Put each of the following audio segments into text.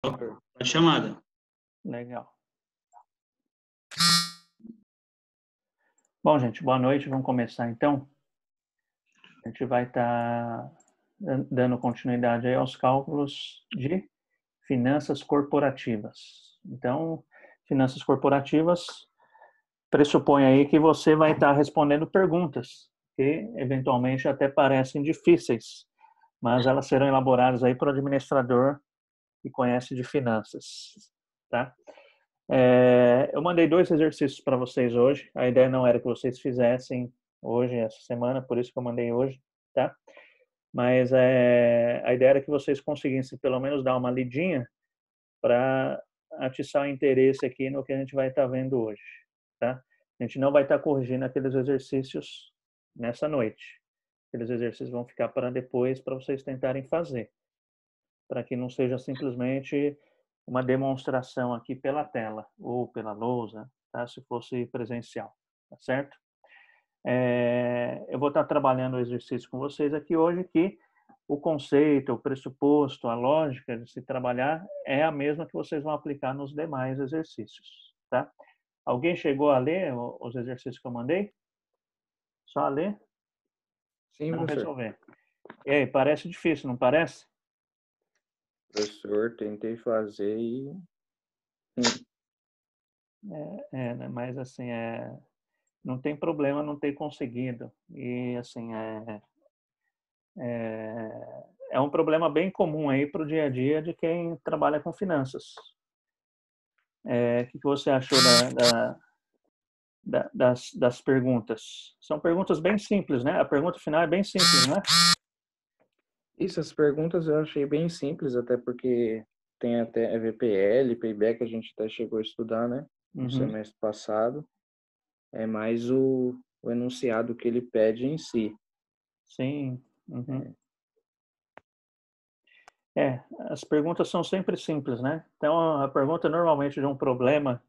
Tá chamada. Legal. Bom, gente, boa noite. Vamos começar, então. A gente vai estar dando continuidade aí aos cálculos de finanças corporativas. Então, finanças corporativas pressupõe aí que você vai estar respondendo perguntas que, eventualmente, até parecem difíceis, mas elas serão elaboradas aí por administrador que conhece de finanças, tá? Eu mandei 2 exercícios para vocês hoje. A ideia não era que vocês fizessem hoje, essa semana, por isso que eu mandei hoje, tá? Mas a ideia era que vocês conseguissem pelo menos dar uma lidinha para atiçar o interesse aqui no que a gente vai estar vendo hoje, tá? A gente não vai estar corrigindo aqueles exercícios nessa noite. Aqueles exercícios vão ficar para depois, para vocês tentarem fazer, para que não seja simplesmente uma demonstração aqui pela tela ou pela lousa, tá? Se fosse presencial, tá certo? Eu vou estar trabalhando o exercício com vocês aqui hoje, que o conceito, o pressuposto, a lógica de se trabalhar é a mesma que vocês vão aplicar nos demais exercícios, tá? Alguém chegou a ler os exercícios que eu mandei? Só a ler? Sim, Não professor. resolver. E aí, parece difícil, não parece? Professor, tentei fazer e... Né? Mas assim, não tem problema não ter conseguido. E assim, é um problema bem comum aí para o dia a dia de quem trabalha com finanças. O que você achou das perguntas? São perguntas bem simples, né? A pergunta final é bem simples, né? Isso, as perguntas eu achei bem simples, até porque tem até VPL, Payback, a gente até chegou a estudar, né? No semestre passado. É mais o enunciado que ele pede em si. Sim. As perguntas são sempre simples, né? Então, a pergunta normalmente de um problema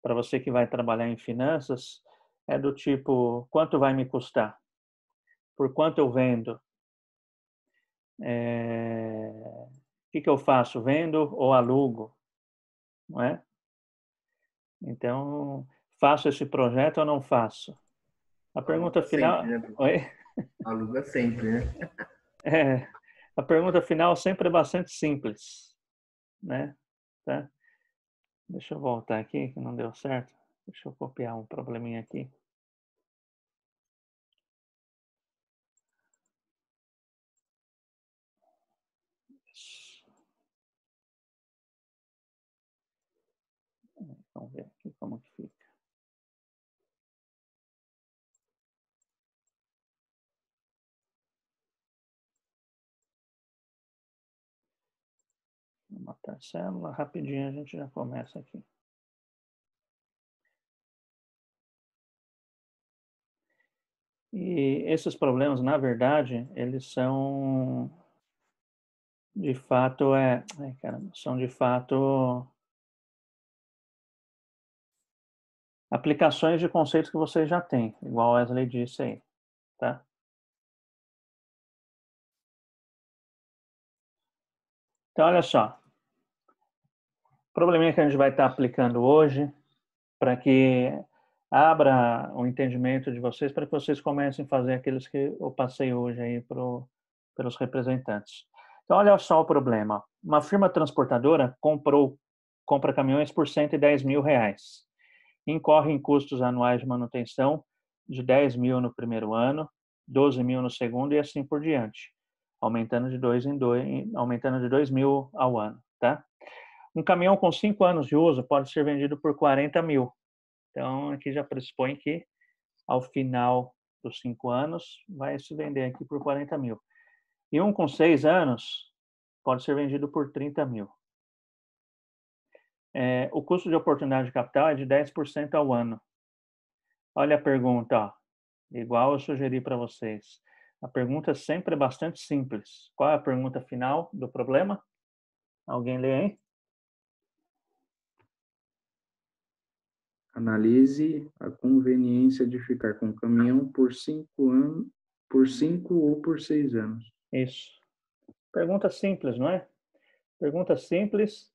para você que vai trabalhar em finanças é do tipo: quanto vai me custar? Por quanto eu vendo? O que eu faço? Vendo ou alugo? Não é? Então, faço esse projeto ou não faço? A pergunta final... Sempre, né? Oi? Aluga sempre, né? A pergunta final sempre é bastante simples, né? Tá? Deixa eu voltar aqui, que não deu certo. Deixa eu copiar um probleminha aqui. Vamos ver aqui como que fica. Vou matar a célula, rapidinho a gente já começa aqui. E esses problemas, na verdade, eles são de fato, são de fato aplicações de conceitos que vocês já têm, igual a Wesley disse aí, tá? Então, olha só. O probleminha que a gente vai estar aplicando hoje, para que abra o entendimento de vocês, para que vocês comecem a fazer aqueles que eu passei hoje aí pelos representantes. Então, olha só o problema. Uma firma transportadora compra caminhões por R$110.000. Incorre em custos anuais de manutenção de 10 mil no primeiro ano, 12 mil no segundo e assim por diante, aumentando de 2 mil ao ano, tá? Um caminhão com 5 anos de uso pode ser vendido por 40 mil. Então, aqui já pressupõe que, ao final dos 5 anos, vai se vender aqui por 40 mil. E um com 6 anos pode ser vendido por 30 mil. O custo de oportunidade de capital é de 10% ao ano. Olha a pergunta, ó. Igual eu sugeri para vocês. A pergunta sempre é bastante simples. Qual é a pergunta final do problema? Alguém lê aí? Analise a conveniência de ficar com o caminhão por 5 anos, por 5 ou por 6 anos. Isso. Pergunta simples, não é? Pergunta simples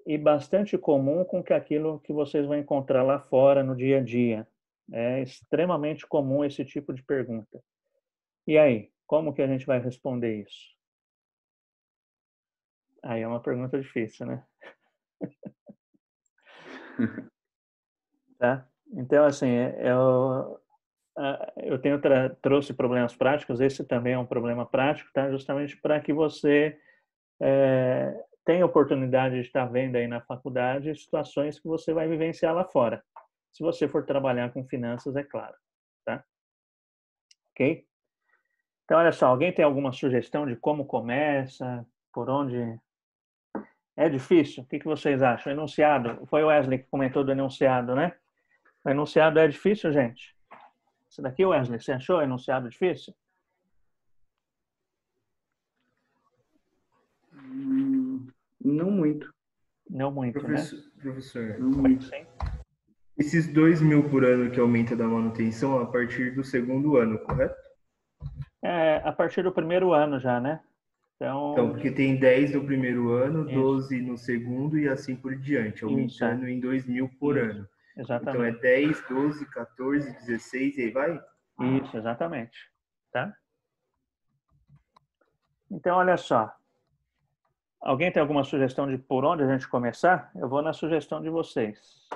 e bastante comum com que aquilo que vocês vão encontrar lá fora no dia a dia. É extremamente comum esse tipo de pergunta. E aí, como que a gente vai responder isso? Aí é uma pergunta difícil, né? Tá? Então, assim, eu trouxe problemas práticos, esse também é um problema prático, tá? Justamente para que você tenha oportunidade de estar vendo aí na faculdade situações que você vai vivenciar lá fora. Se você for trabalhar com finanças, é claro, tá? Ok? Então, olha só, alguém tem alguma sugestão de como começa, por onde... É difícil? O que vocês acham? Enunciado, foi o Wesley que comentou do enunciado, né? O enunciado é difícil, gente? Isso daqui, Wesley, você achou o enunciado difícil? Não muito. Não muito, né? Professor, Não muito. Sim. esses 2.000 por ano que aumenta da manutenção a partir do segundo ano, correto? A partir do primeiro ano já, né? Então, Então, porque tem 10 no primeiro ano, isso, 12 no segundo e assim por diante, isso, aumentando em 2.000 por isso, ano. Então, é exatamente. 10, 12, 14, 16 e aí vai? Isso, exatamente. Tá? Então, olha só. Alguém tem alguma sugestão de por onde a gente começar? Eu vou na sugestão de vocês.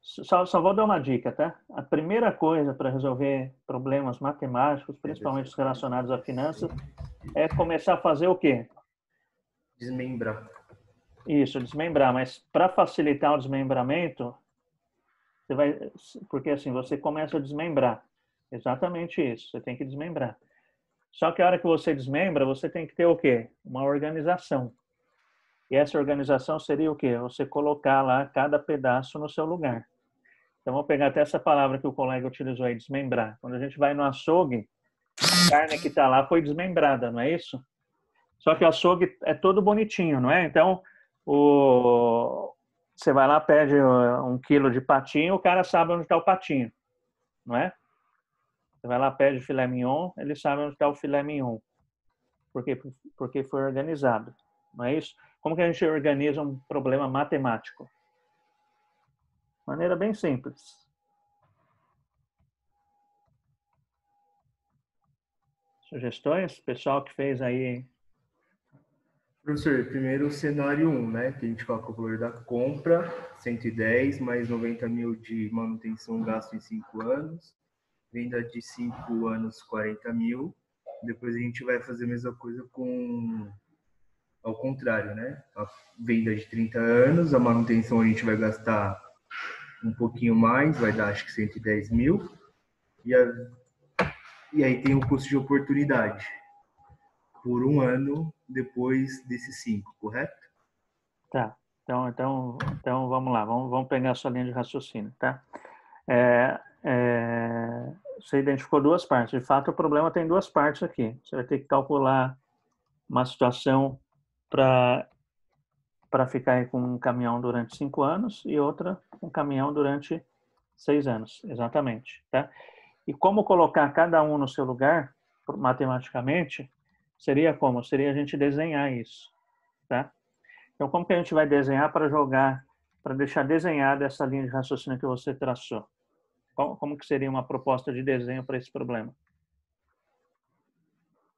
Só vou dar uma dica, tá? A primeira coisa para resolver problemas matemáticos, principalmente os relacionados a finanças, é começar a fazer o quê? Desmembrar. Isso, desmembrar. Mas para facilitar o desmembramento, você vai, porque assim, você começa a desmembrar. Exatamente isso, você tem que desmembrar. Só que a hora que você desmembra, você tem que ter o quê? Uma organização. E essa organização seria o quê? Você colocar lá cada pedaço no seu lugar. Então, vou pegar até essa palavra que o colega utilizou aí, desmembrar. Quando a gente vai no açougue, a carne que está lá foi desmembrada, não é isso? Só que o açougue é todo bonitinho, não é? Então, você vai lá, pede 1 quilo de patinho, o cara sabe onde está o patinho, não é? Você vai lá, pede filé mignon, ele sabe onde está o filé mignon. Porque foi organizado, não é isso? Como que a gente organiza um problema matemático? De maneira bem simples. Sugestões? Pessoal que fez aí. Professor, primeiro o cenário 1, né? Que a gente coloca o valor da compra, 110, mais 90.000 de manutenção gasto em 5 anos, venda de 5 anos, 40.000. Depois a gente vai fazer a mesma coisa com, ao contrário, né? A venda de 30 anos, a manutenção a gente vai gastar um pouquinho mais, vai dar acho que 110.000. E aí tem o custo de oportunidade por 1 ano depois desses 5, correto? Tá. Então vamos lá. Vamos pegar a sua linha de raciocínio, tá? Você identificou duas partes. De fato, o problema tem duas partes aqui. Você vai ter que calcular uma situação para ficar aí com um caminhão durante 5 anos e outra com um caminhão durante 6 anos. Exatamente, tá? E como colocar cada um no seu lugar, matematicamente, seria como? Seria a gente desenhar isso, tá? Então, como que a gente vai desenhar para jogar, para deixar desenhada essa linha de raciocínio que você traçou? Como que seria uma proposta de desenho para esse problema?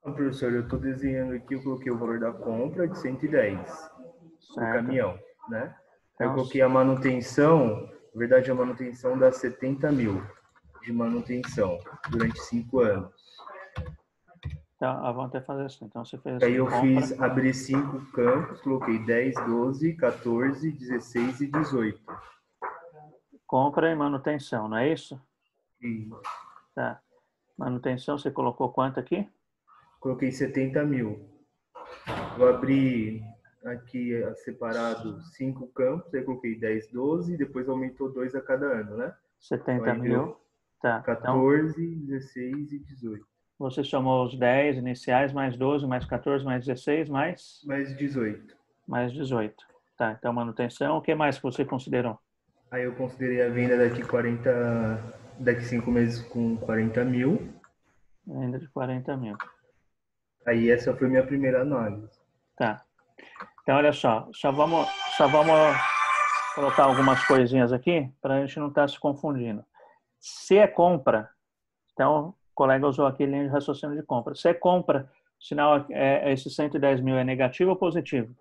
Professor, eu estou desenhando aqui, eu coloquei o valor da compra de 110 do Certo? caminhão, né? Eu Então, coloquei a manutenção, na verdade a manutenção dá 70.000 de manutenção durante 5 anos. vamos até fazer assim. Então, você fez Aí assim, eu compra, abri 5 campos, coloquei 10, 12, 14, 16 e 18. compra e manutenção, não é isso? E Tá. Manutenção, você colocou quanto aqui? coloquei 70.000. Eu abri aqui separado 5 campos, aí coloquei 10, 12, depois aumentou 2 a cada ano, né? Então 70 aí mil. deu Tá. Então, 14, 16 e 18. você somou os 10 iniciais, mais 12, mais 14, mais 16, Mais 18. mais 18. Tá. Então, manutenção. O que mais que você considerou? Aí eu considerei a venda daqui 5 meses com 40.000. Venda de 40 mil. Aí essa foi minha primeira análise. Tá. Então, olha só vamos colocar algumas coisinhas aqui para a gente não estar se confundindo. Se é compra, então o colega usou aqui linha de raciocínio de compra. Se é compra, o sinal esse 110 mil é negativo ou positivo?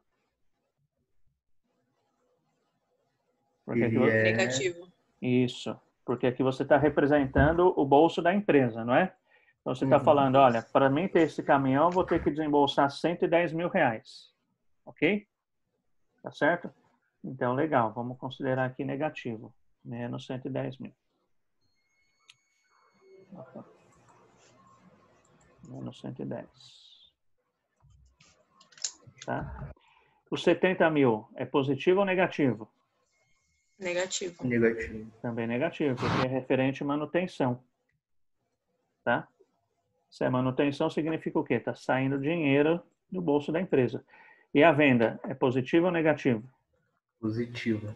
Porque aqui Negativo. Isso, porque aqui você está representando o bolso da empresa, não é? Então você está falando, olha, para mim ter esse caminhão, eu vou ter que desembolsar 110 mil reais. Ok? Tá certo? Então, legal. Vamos considerar aqui negativo. Menos 110 mil. Okay. Menos 110. Tá? Os 70 mil é positivo ou negativo? Negativo. Negativo. Também negativo, porque é referente à manutenção. Tá? Se é manutenção, significa o quê? Está saindo dinheiro do bolso da empresa. E a venda é positivo ou negativo? Positivo.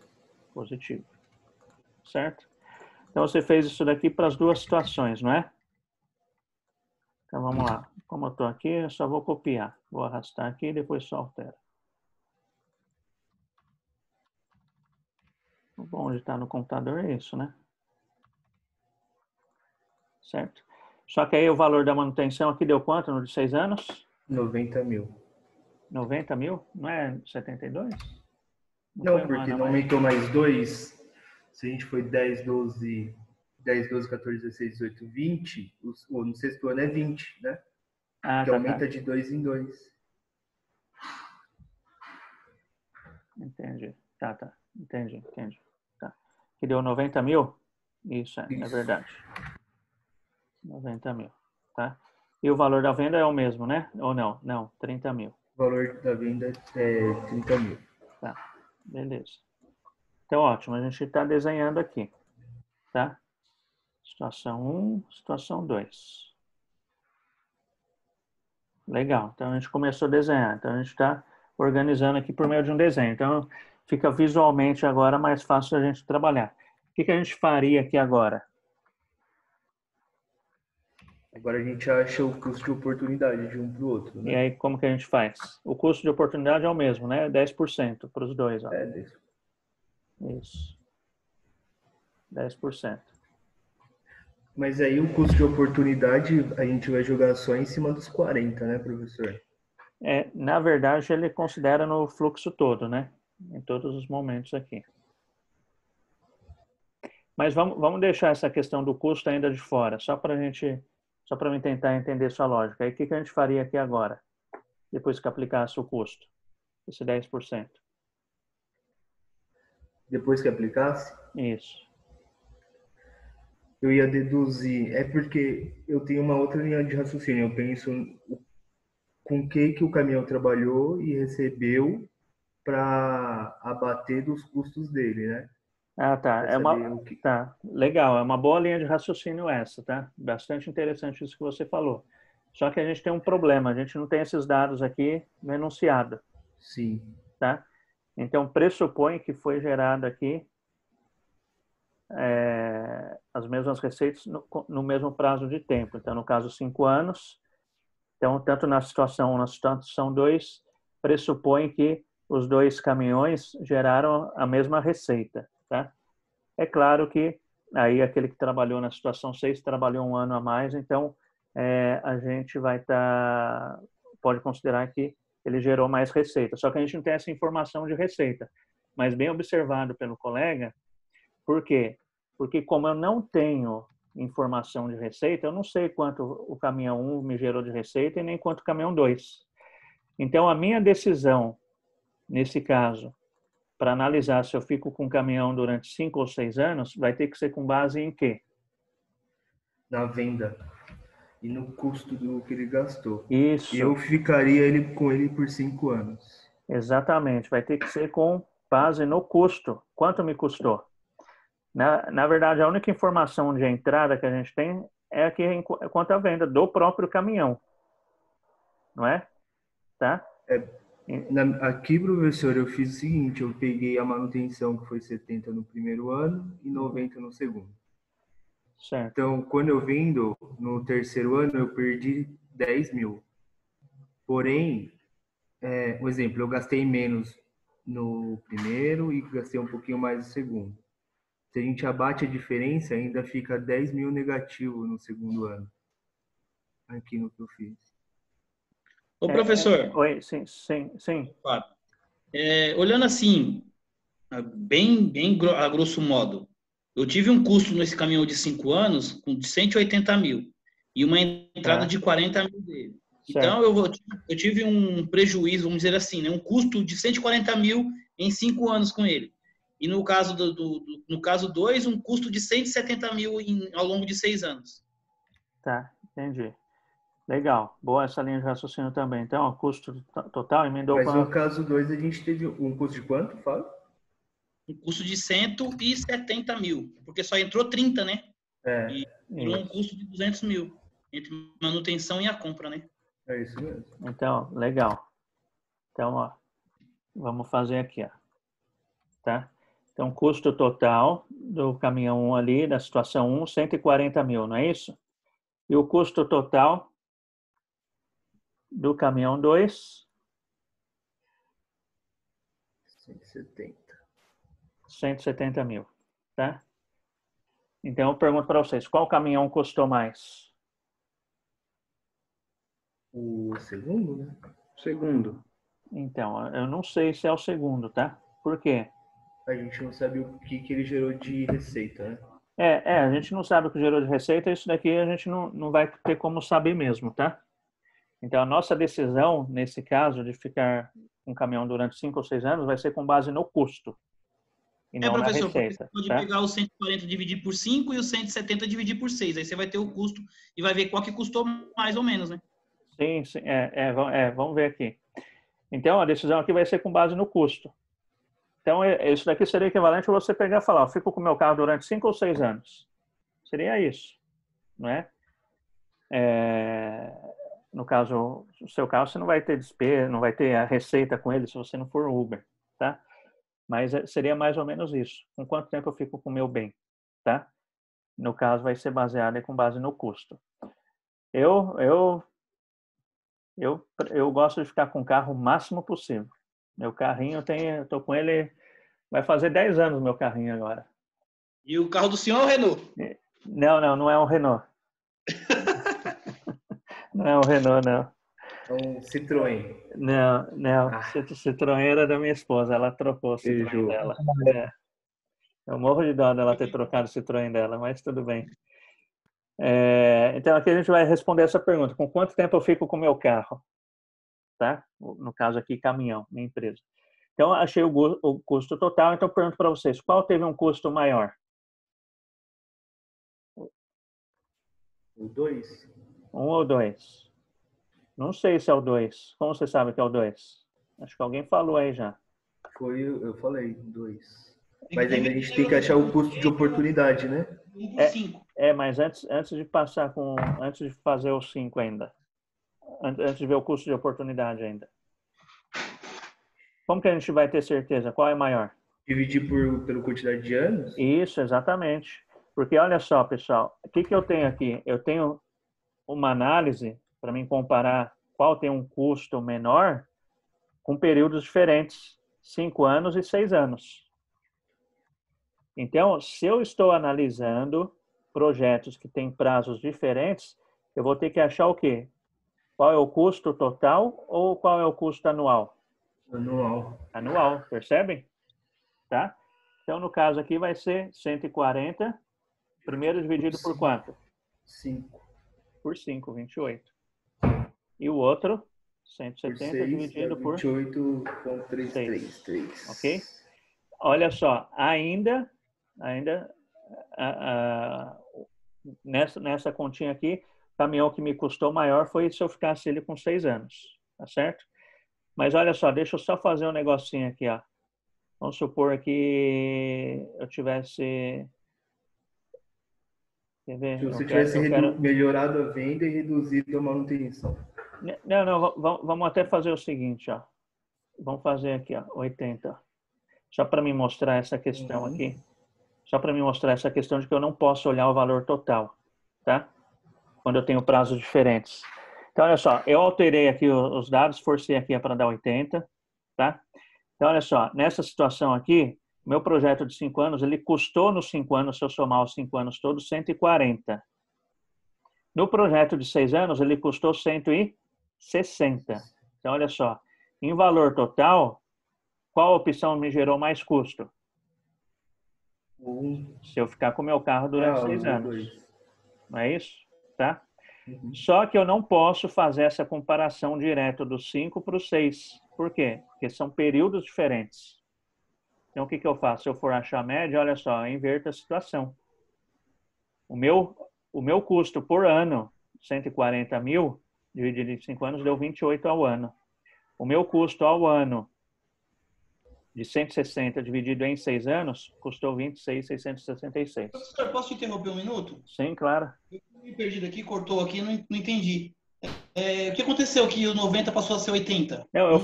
Positivo. Certo? Então, você fez isso daqui para as duas situações, não é? Então, vamos lá. Como eu estou aqui, eu só vou copiar. Vou arrastar aqui e depois só altera. O bom de estar no computador é isso, né? Certo? Só que aí o valor da manutenção aqui deu quanto no de 6 anos? 90 mil. 90 mil? Não é 72? Não, porque não aumentou mais 2. Se a gente foi 10, 12, 14, 16, 18, 20, no sexto ano é 20, né? Ah, que tá, aumenta tá. de 2 em 2. Entendi. Tá. Entendi. Tá. Que deu 90 mil? Isso, é verdade. 90 mil, tá? E o valor da venda é o mesmo, né? Ou não? Não, 30 mil. O valor da venda é 30 mil. Tá, beleza. Então, ótimo. A gente está desenhando aqui, tá? Situação 1, situação 2. Legal. Então, a gente começou a desenhar. Então, a gente está organizando aqui por meio de um desenho. Então, fica visualmente agora mais fácil a gente trabalhar. O que a gente faria aqui agora? Agora a gente acha o custo de oportunidade de um para o outro, né? E aí, como que a gente faz? O custo de oportunidade é o mesmo, né? 10% para os dois. Ó. Isso. 10%. Mas aí o custo de oportunidade a gente vai jogar só em cima dos 40, né, professor? Na verdade, ele considera no fluxo todo, né? Em todos os momentos aqui. Mas vamos deixar essa questão do custo ainda de fora, só para mim tentar entender sua lógica. Aí o que a gente faria aqui agora, depois que aplicasse o custo, esse 10%? Depois que aplicasse? Isso. Eu ia deduzir. É porque eu tenho uma outra linha de raciocínio. Eu penso com que o caminhão trabalhou e recebeu para abater dos custos dele, né? Ah, tá. Tá, legal. É uma boa linha de raciocínio essa, tá? Bastante interessante isso que você falou. Só que a gente tem um problema, a gente não tem esses dados aqui no enunciado. Sim. Tá? Então, pressupõe que foi gerado aqui as mesmas receitas no mesmo prazo de tempo. Então, no caso, 5 anos. Então, tanto na situação 1 na situação 2, pressupõe que os dois caminhões geraram a mesma receita. Tá? É claro que aí aquele que trabalhou na situação 6 trabalhou um ano a mais, então a gente pode considerar que ele gerou mais receita. Só que a gente não tem essa informação de receita. Mas bem observado pelo colega, por quê? Porque como eu não tenho informação de receita, eu não sei quanto o caminhão 1 me gerou de receita e nem quanto o caminhão 2. Então, a minha decisão, nesse caso, para analisar se eu fico com o caminhão durante 5 ou 6 anos, vai ter que ser com base em quê? Na venda e no custo do que ele gastou. Isso. Eu ficaria com ele por 5 anos. Exatamente. Vai ter que ser com base no custo. Quanto me custou? Na verdade, a única informação de entrada que a gente tem é aqui quanto à venda do próprio caminhão. Não é? Tá? Aqui, professor, eu fiz o seguinte, eu peguei a manutenção que foi 70 no primeiro ano e 90 no segundo. Certo. Então, quando eu vendo no terceiro ano, eu perdi 10 mil. Porém, Um exemplo, eu gastei menos no primeiro e gastei um pouquinho mais no segundo. Se a gente abate a diferença, ainda fica 10 mil negativo no segundo ano. Aqui no que eu fiz. Ô, professor. Oi, sim, sim, sim. Olhando assim, bem a grosso modo, eu tive um custo nesse caminhão de 5 anos com 180 mil e uma entrada de 40 mil dele. Então, eu tive um prejuízo, vamos dizer assim, né? Um custo de 140 mil em 5 anos com ele. E no caso no caso 2, um custo de 170 mil ao longo de 6 anos. Tá, entendi. Legal. Boa essa linha de raciocínio também. Então, o custo total emendou Mas para... no caso 2, a gente teve um custo de quanto, Fábio? Um custo de 170 mil, porque só entrou 30, né? E virou um custo de 200 mil, entre manutenção e a compra, né? É isso mesmo. Então, legal. Então, ó, vamos fazer aqui, ó. Tá? Então, custo total do caminhão 1 ali, da situação 1, 140 mil, não é isso? E o custo total do caminhão 2? 170 mil, tá? Então, eu pergunto para vocês, qual caminhão custou mais? O segundo, né? Segundo. Então, eu não sei se é o segundo, tá? Por quê? A gente não sabe o que ele gerou de receita, né? A gente não sabe o que gerou de receita, isso daqui a gente não vai ter como saber mesmo, tá? Então, a nossa decisão, nesse caso, de ficar com o caminhão durante 5 ou 6 anos, vai ser com base no custo e não na professor, receita. Porque você pode tá? pegar o 140 dividir por 5 e o 170 dividir por 6. Aí você vai ter o custo e vai ver qual que custou mais ou menos, né? Sim, sim, vamos ver aqui. Então, a decisão aqui vai ser com base no custo. Então, isso daqui seria equivalente a você pegar e falar, fico com o meu carro durante 5 ou 6 anos. Seria isso, não é? No caso, o seu carro, você não vai ter despesa, não vai ter a receita com ele se você não for Uber, tá? Mas seria mais ou menos isso. Com quanto tempo eu fico com o meu bem, tá? No caso, vai ser baseado com base no custo. Eu gosto de ficar com o carro o máximo possível. Meu carrinho eu tô com ele, vai fazer 10 anos meu carrinho agora. E o carro do senhor é o Renault? Não é um Renault. Não é um Renault, não. É um Citroën. Não. Citroën era da minha esposa, ela trocou o Citroën dela. Eu morro de dó dela ter trocado o Citroën dela, mas tudo bem. Então, aqui a gente vai responder essa pergunta. Com quanto tempo eu fico com o meu carro? Tá? No caso aqui, caminhão, minha empresa. Então, achei o custo total. Então, eu pergunto para vocês, qual teve um custo maior? O 2? 1 ou 2? Não sei se é o 2. Como você sabe que é o 2? Acho que alguém falou aí já. Eu falei, 2. Mas ainda a gente tem que achar o custo de oportunidade, né? Mas antes de passar antes de fazer os 5 ainda. Antes de ver o custo de oportunidade ainda. Como que a gente vai ter certeza? Qual é maior? Dividir pela quantidade de anos? Isso, exatamente. Porque olha só, pessoal, o que eu tenho aqui? Eu tenho uma análise para mim comparar qual tem um custo menor com períodos diferentes, 5 anos e 6 anos. Então, se eu estou analisando projetos que têm prazos diferentes, eu vou ter que achar o quê? Qual é o custo total ou qual é o custo anual? Anual, percebem? Tá? Então, no caso aqui vai ser 140, primeiro dividido por quanto? 5. Por 5, 28. E o outro, 170 dividido por 28,33. Ok? Olha só, ainda nessa continha aqui, o caminhão que me custou maior foi se eu ficasse ele com 6 anos, tá certo? Mas olha só, deixa eu só fazer um negocinho aqui, ó. Vamos supor que eu tivesse... Quer ver? Se você tivesse melhorado a venda e reduzido a manutenção. Não, vamos até fazer o seguinte, ó. Vamos fazer aqui, ó, 80. Só para me mostrar essa questão aqui. Só para me mostrar essa questão de que eu não posso olhar o valor total, tá? Quando eu tenho prazos diferentes. Então, olha só, eu alterei aqui os dados, forcei aqui para dar 80, tá? Então, olha só, nessa situação aqui, meu projeto de 5 anos, ele custou nos 5 anos, se eu somar os 5 anos todos, 140. No projeto de 6 anos, ele custou 160. Então, olha só, em valor total, qual opção me gerou mais custo? Se eu ficar com o meu carro durante 6 anos. Não é isso? Tá? Só que eu não posso fazer essa comparação direto do 5 para o 6. Por quê? Porque são períodos diferentes. Então, o que eu faço? Se eu for achar a média, olha só, eu inverto a situação. O meu custo por ano, 140 mil, dividido em 5 anos, deu 28 ao ano. O meu custo ao ano, de 160 dividido em 6 anos, custou 26.666. Professor, posso te interromper um minuto? Sim, claro. Eu me perdi aqui, cortou aqui, não entendi. O que aconteceu que o 90 passou a ser 80? Não, eu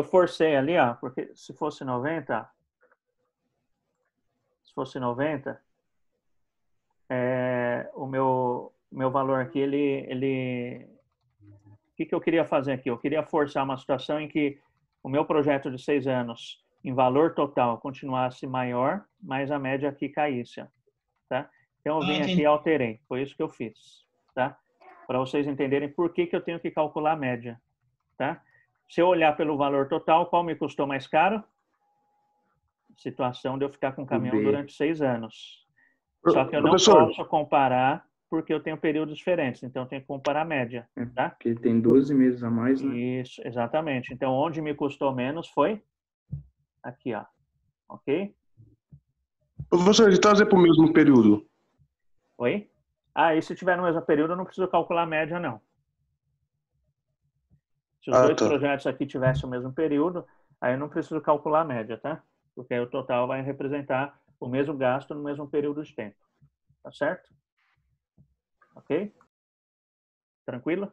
forcei ali, ó, porque se fosse 90, o meu valor aqui, o que eu queria fazer aqui? Eu queria forçar uma situação em que o meu projeto de 6 anos, em valor total, continuasse maior, mas a média aqui caísse, tá? Então, eu vim aqui e alterei. Foi isso que eu fiz, tá? Para vocês entenderem por que eu tenho que calcular a média, tá? Se eu olhar pelo valor total, qual me custou mais caro? Situação de eu ficar com o caminhão durante 6 anos. Só que eu não posso comparar porque eu tenho períodos diferentes, então eu tenho que comparar a média, tá? Porque ele tem 12 meses a mais, né? Isso, exatamente. Então, onde me custou menos foi aqui, ó. Ok? Professor, ele trazer para o mesmo período. Oi? E se tiver no mesmo período, eu não preciso calcular a média, não. Se os dois projetos aqui tivessem o mesmo período, aí eu não preciso calcular a média, tá? Porque aí o total vai representar o mesmo gasto no mesmo período de tempo. Tá certo? Ok? Tranquilo?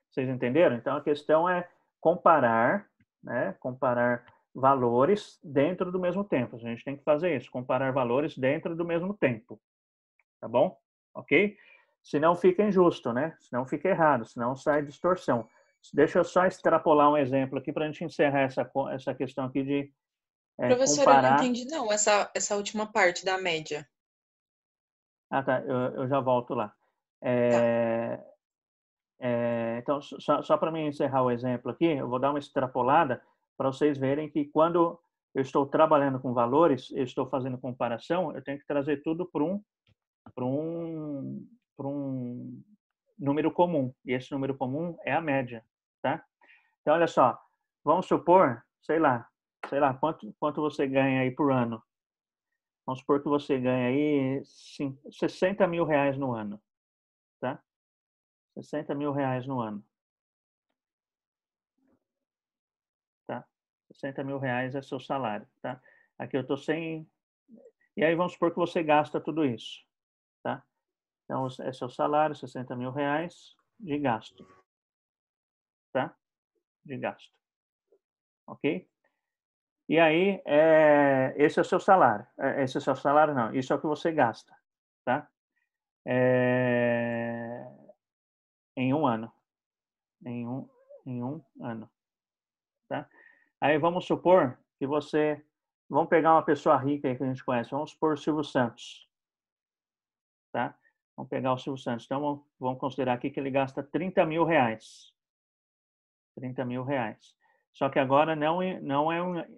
Vocês entenderam? Então, a questão é comparar, né? Comparar valores dentro do mesmo tempo. A gente tem que fazer isso, comparar valores dentro do mesmo tempo. Tá bom? Ok? Senão fica injusto, né? Senão fica errado, senão sai distorção. Deixa eu só extrapolar um exemplo aqui para a gente encerrar essa questão aqui de Professor, comparar... eu não entendi não, essa última parte da média. Tá, eu já volto lá. Tá. Então, só para mim encerrar o exemplo aqui, eu vou dar uma extrapolada para vocês verem que quando eu estou trabalhando com valores, eu estou fazendo comparação, eu tenho que trazer tudo para um número comum. E esse número comum é a média, tá? Então, olha só, vamos supor, sei lá, quanto você ganha aí por ano. Vamos supor que você ganha aí 60 mil reais no ano, tá? 60 mil reais no ano. Tá? 60 mil reais é seu salário, tá? Aqui eu estou sem... E aí vamos supor que você gasta tudo isso, tá? Então, é seu salário, 60 mil reais de gasto, tá? De gasto. Ok? E aí, esse é o seu salário. Esse é o seu salário, não. Isso é o que você gasta, tá? Em um ano. Em um ano, tá? Aí vamos supor que você... Vamos pegar uma pessoa rica aí que a gente conhece. Vamos supor o Silvio Santos, tá? Vamos pegar o Silvio Santos. Então, vamos considerar aqui que ele gasta 30 mil reais. 30 mil reais. Só que agora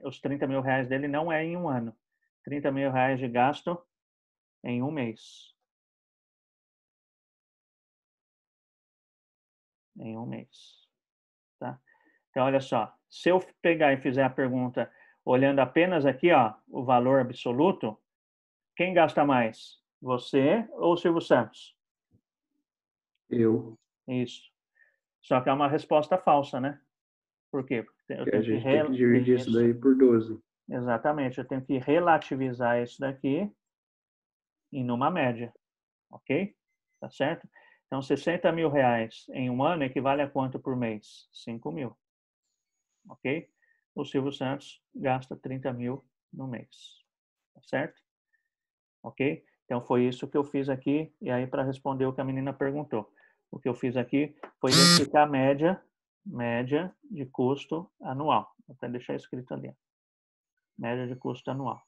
os 30 mil reais dele não é em um ano. 30 mil reais de gasto em um mês. Em um mês. Tá? Então, olha só. Se eu pegar e fizer a pergunta olhando apenas aqui, ó, o valor absoluto, quem gasta mais? Você ou o Silvio Santos? Eu. Isso. Só que é uma resposta falsa, né? Por quê? Porque eu tenho a gente tem que dividir isso daí por 12. Exatamente. Eu tenho que relativizar isso daqui em uma média. Ok? Tá certo? Então, 60 mil reais em um ano equivale a quanto por mês? 5 mil. Ok? O Silvio Santos gasta 30 mil no mês. Tá certo? Ok? Então, foi isso que eu fiz aqui. E aí, para responder o que a menina perguntou. O que eu fiz aqui foi identificar a média de custo anual. Vou até deixar escrito ali. Média de custo anual.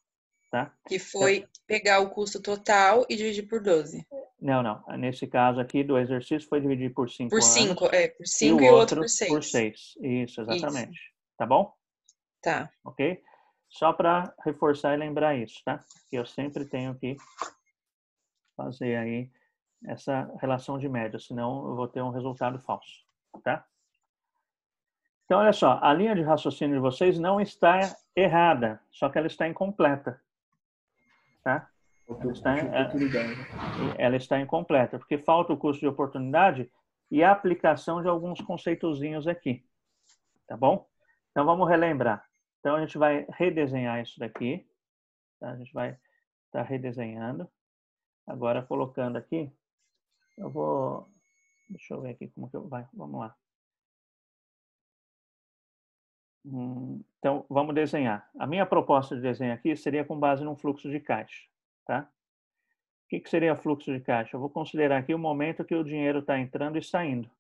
Tá? Que foi pegar o custo total e dividir por 12. Não. Nesse caso aqui, do exercício, foi dividir por 5 Por anos. 5, por 5 e e o outro por 6. Por 6. 6. Isso, exatamente. Isso. Tá bom? Tá. Ok? Só para reforçar e lembrar isso, tá? Que eu sempre tenho que fazer aí essa relação de média, senão eu vou ter um resultado falso, tá? Então, olha só, a linha de raciocínio de vocês não está errada, só que ela está incompleta, tá? Ela está incompleta, porque falta o custo de oportunidade e a aplicação de alguns conceitozinhos aqui, tá bom? Então, vamos relembrar. Então, a gente vai redesenhar isso daqui, tá? A gente vai estar redesenhando. Agora, colocando aqui, eu vou... Deixa eu ver aqui como que eu... Vamos lá. Então, vamos desenhar. A minha proposta de desenho aqui seria com base num fluxo de caixa, tá? O que seria fluxo de caixa? Eu vou considerar aqui o momento que o dinheiro está entrando e saindo.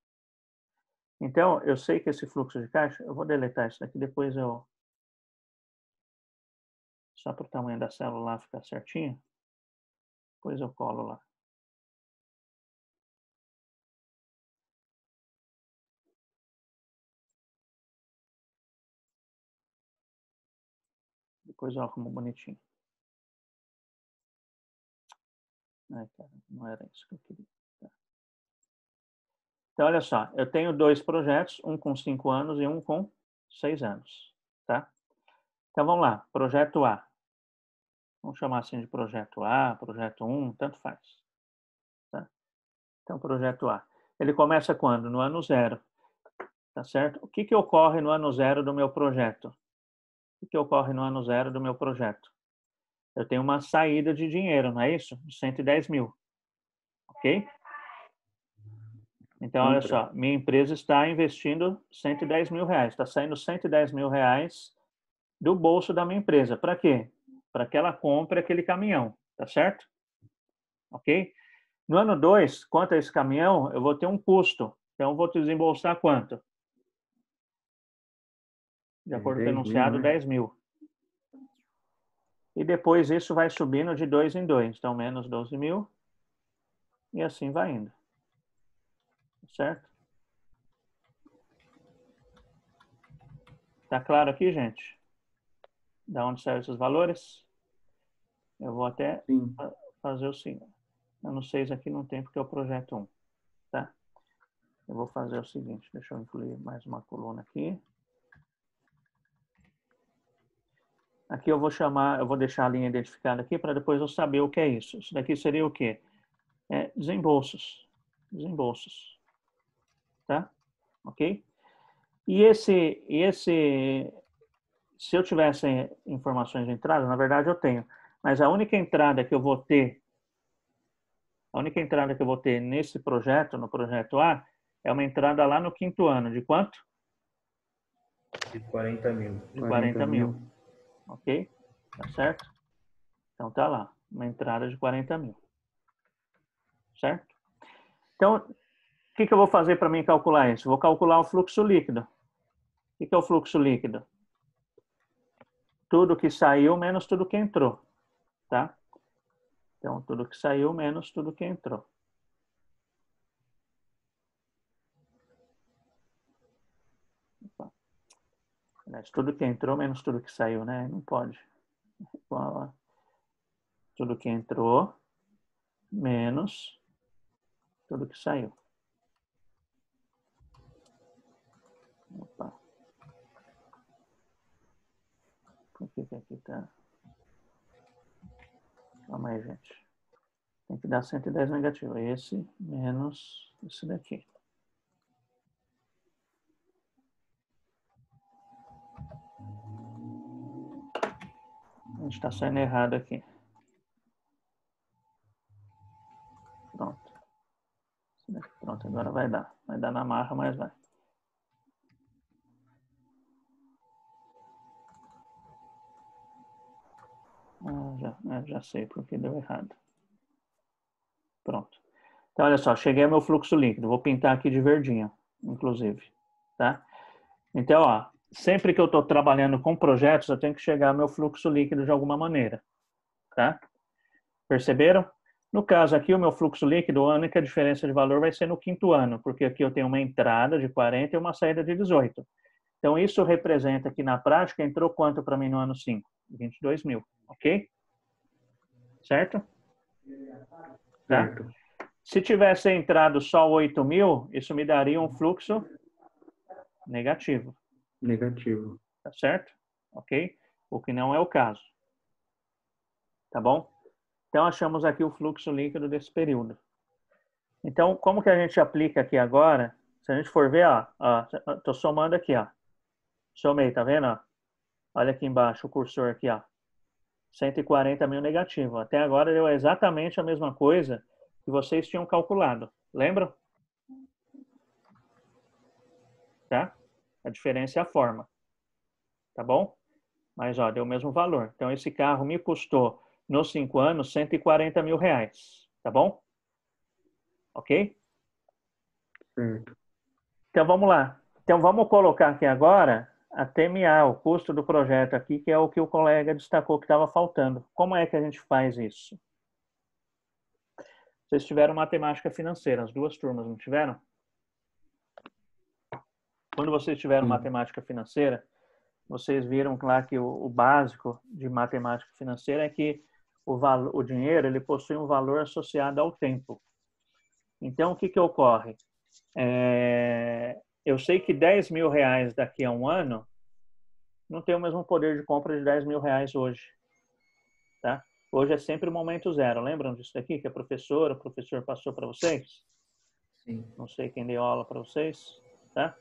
Então, eu sei que esse fluxo de caixa... Eu vou deletar isso daqui, depois eu... Só para o tamanho da célula lá ficar certinho. Depois eu colo lá. Depois eu arrumo bonitinho. Ai, cara, não era isso que eu queria. Tá. Então, olha só. Eu tenho 2 projetos, um com 5 anos e um com 6 anos. Tá? Então, vamos lá. Projeto A. Vamos chamar assim de projeto A, projeto 1, tanto faz. Tá? Então, projeto A. Ele começa quando? No ano 0. Tá certo? O que ocorre no ano 0 do meu projeto? O que ocorre no ano 0 do meu projeto? Eu tenho uma saída de dinheiro, não é isso? De 110 mil. Ok? Então, olha só. Minha empresa está investindo 110 mil reais. Está saindo 110 mil reais do bolso da minha empresa. Para quê? Para que ela compre aquele caminhão. Tá certo? Ok? No ano 2, quanto a esse caminhão, eu vou ter um custo. Então, eu vou desembolsar quanto? De acordo com o enunciado, 10 mil. E depois isso vai subindo de 2 em 2. Então, menos 12 mil. E assim vai indo. Certo? Tá claro aqui, gente? Da onde saem esses valores? Eu vou até fazer o seguinte. No 6 aqui não tem porque é o projeto 1. Tá? Eu vou fazer o seguinte. Deixa eu incluir mais uma coluna aqui. Aqui eu vou deixar a linha identificada aqui para depois eu saber o que é isso. Isso daqui seria o quê? Desembolsos. Desembolsos. Tá? Ok? E se eu tivesse informações de entrada, na verdade eu tenho, mas a única entrada que eu vou ter nesse projeto, no projeto A, é uma entrada lá no 5º ano. De quanto? De 40 mil. De 40 mil. Ok? Tá certo? Então tá lá. Uma entrada de 40 mil. Certo? Então, o que eu vou fazer para mim calcular isso? Vou calcular o fluxo líquido. O que é o fluxo líquido? Tudo que saiu menos tudo que entrou. Tá? Então, tudo que saiu menos tudo que entrou. Opa. Tudo que entrou menos tudo que saiu, né? Não pode. Tudo que entrou menos tudo que saiu. Opa. Por que aqui tá? Calma aí, gente. Tem que dar 110 negativo. Esse menos esse daqui. A gente está saindo errado aqui. Pronto. Pronto, agora vai dar. Vai dar na marra, mas vai. Já sei porque deu errado. Pronto. Então, olha só, cheguei ao meu fluxo líquido. Vou pintar aqui de verdinho, inclusive. Tá? Então, ó, sempre que eu estou trabalhando com projetos, eu tenho que chegar ao meu fluxo líquido de alguma maneira. Tá? Perceberam? No caso aqui, o meu fluxo líquido, a única diferença de valor vai ser no quinto ano, porque aqui eu tenho uma entrada de 40 e uma saída de 18. Então, isso representa que, na prática, entrou quanto para mim no ano 5? 22 mil, ok? Certo? Tá? Certo. Se tivesse entrado só 8 mil, isso me daria um fluxo negativo. Negativo. Tá certo? Ok? O que não é o caso. Tá bom? Então, achamos aqui o fluxo líquido desse período. Então, como que a gente aplica aqui agora? Se a gente for ver, ó, tô somando aqui, ó. Somei, tá vendo? Ó? Olha aqui embaixo o cursor aqui, ó. 140 mil negativo. Até agora deu exatamente a mesma coisa que vocês tinham calculado. Lembram? Tá? A diferença é a forma. Tá bom? Mas, ó, deu o mesmo valor. Então, esse carro me custou, nos 5 anos, 140 mil reais. Tá bom? Ok? Certo. Então, vamos lá. Então, vamos colocar aqui agora a TMA, o custo do projeto aqui, que é o que o colega destacou que estava faltando. Como é que a gente faz isso? Vocês tiveram matemática financeira, as duas turmas, não tiveram? Quando vocês tiveram matemática financeira, vocês viram lá que o básico de matemática financeira é que o dinheiro ele possui um valor associado ao tempo. Então, o que que ocorre? Eu sei que 10 mil reais daqui a um ano não tem o mesmo poder de compra de 10 mil reais hoje. Tá? Hoje é sempre o momento zero. Lembram disso daqui que o professor passou para vocês? Sim. Não sei quem deu aula para vocês. Tá?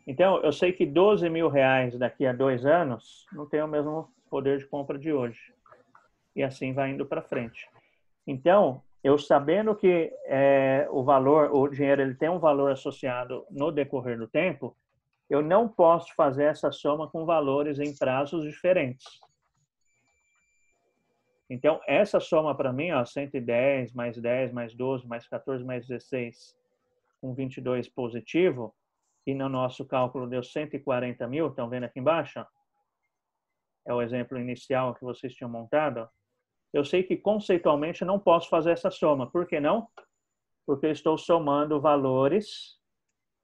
Então, eu sei que 12 mil reais daqui a 2 anos não tem o mesmo poder de compra de hoje. E assim vai indo para frente. Então, eu sabendo que o dinheiro ele tem um valor associado no decorrer do tempo, eu não posso fazer essa soma com valores em prazos diferentes. Então, essa soma para mim, ó, 110 mais 10 mais 12 mais 14 mais 16 com 22 positivo, e no nosso cálculo deu 140 mil, estão vendo aqui embaixo? Ó? É o exemplo inicial que vocês tinham montado. Ó. Eu sei que conceitualmente não posso fazer essa soma. Por que não? Porque eu estou somando valores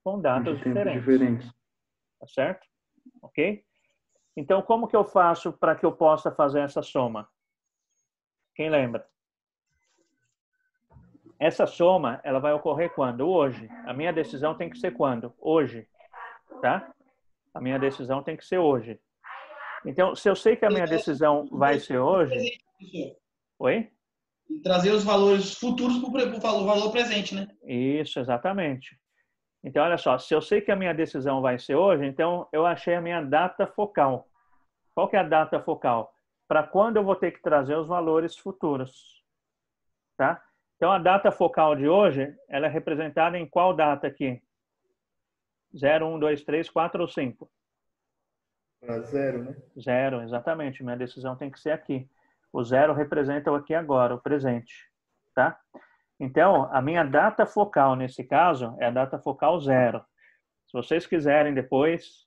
com datas diferentes. Tá certo? Ok? Então, como que eu faço para que eu possa fazer essa soma? Quem lembra? Essa soma, ela vai ocorrer quando? Hoje. A minha decisão tem que ser quando? Hoje. Tá? A minha decisão tem que ser hoje. Então, se eu sei que a minha decisão vai ser hoje... Oi? E trazer os valores futuros para o valor presente, né? Isso, exatamente. Então, olha só, se eu sei que a minha decisão vai ser hoje, então eu achei a minha data focal. Qual que é a data focal? Para quando eu vou ter que trazer os valores futuros. Tá? Então, a data focal de hoje, ela é representada em qual data aqui? 0, 1, 2, 3, 4 ou 5? Para zero, né? 0, exatamente. Minha decisão tem que ser aqui. O 0 representa o aqui e agora, o presente. Tá? Então, a minha data focal, nesse caso, é a data focal 0. Se vocês quiserem depois,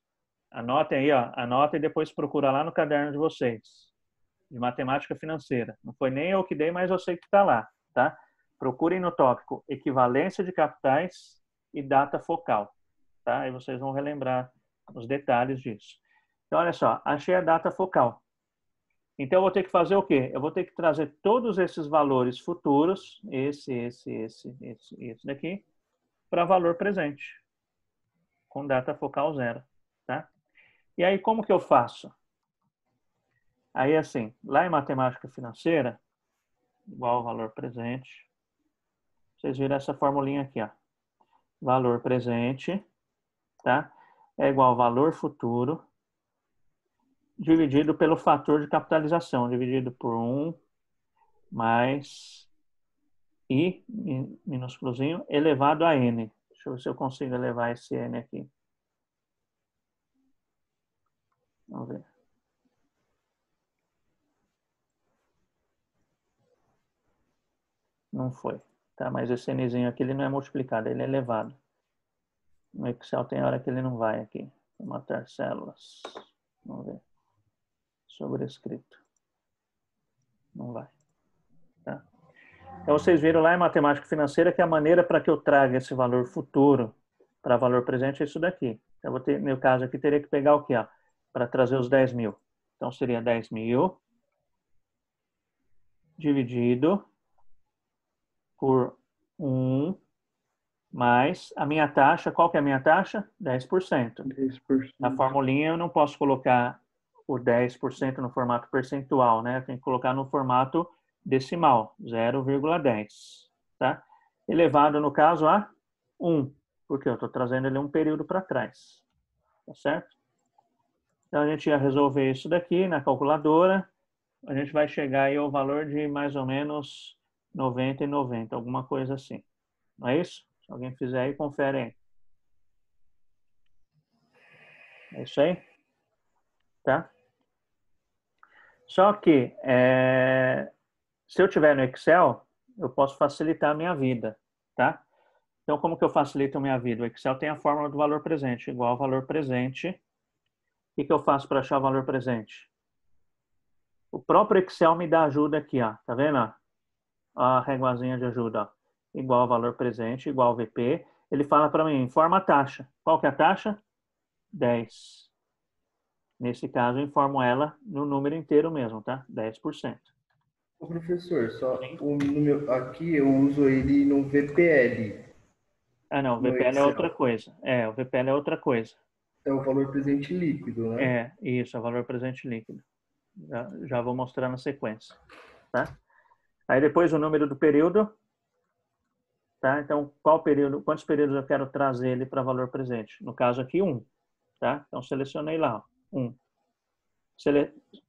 anotem aí, ó, anota e depois procura lá no caderno de vocês, de matemática financeira. Não foi nem eu que dei, mas eu sei que está lá, tá? Procurem no tópico equivalência de capitais e data focal, tá? Aí vocês vão relembrar os detalhes disso. Então, olha só, achei a data focal. Então, eu vou ter que fazer o quê? Eu vou ter que trazer todos esses valores futuros, esse daqui, para valor presente, com data focal 0, tá? E aí, como que eu faço? Aí, assim, lá em matemática financeira, igual ao valor presente, vocês viram essa formulinha aqui, ó. Valor presente, tá? É igual ao valor futuro, dividido pelo fator de capitalização, dividido por 1 mais I, minúsculozinho, elevado a N. Deixa eu ver se eu consigo elevar esse N aqui. Vamos ver. Não foi. Tá? Mas esse Nzinho aqui ele não é multiplicado, ele é elevado. No Excel tem hora que ele não vai aqui. Formatar células. Vamos ver. Sobrescrito. Não vai. Tá? Então vocês viram lá em matemática financeira que a maneira para que eu traga esse valor futuro para valor presente é isso daqui. Eu vou ter, no meu caso aqui, teria que pegar o quê? Para trazer os 10 mil. Então seria 10 mil dividido por 1 mais a minha taxa. Qual que é a minha taxa? 10%. 10%. Na formulinha eu não posso colocar o 10% no formato percentual, né? Eu tenho que colocar no formato decimal, 0,10, tá? Elevado, no caso, a 1, porque eu estou trazendo ele um período para trás, tá certo? Então, a gente ia resolver isso daqui na calculadora, a gente vai chegar aí ao valor de mais ou menos 90 e 90, alguma coisa assim. Não é isso? Se alguém fizer aí, confere aí. É isso aí? Tá? Só que, se eu tiver no Excel, eu posso facilitar a minha vida, tá? Então, como que eu facilito a minha vida? O Excel tem a fórmula do valor presente, igual ao valor presente. O que eu faço para achar o valor presente? O próprio Excel me dá ajuda aqui, ó. Tá vendo? Ó? A réguazinha de ajuda, ó. Igual ao valor presente, igual ao VP. Ele fala para mim, informa a taxa. Qual que é a taxa? 10. Nesse caso, eu informo ela no número inteiro mesmo, tá? 10%. Ô, professor, aqui eu uso ele no VPL. Ah, não, o VPL é outra coisa. O VPL é outra coisa. É o valor presente líquido, né? Isso, é o valor presente líquido. Já vou mostrar na sequência, tá? Aí depois o número do período, tá? Então, quantos períodos eu quero trazer ele para valor presente? No caso aqui, 1, tá? Então, selecionei lá, 1.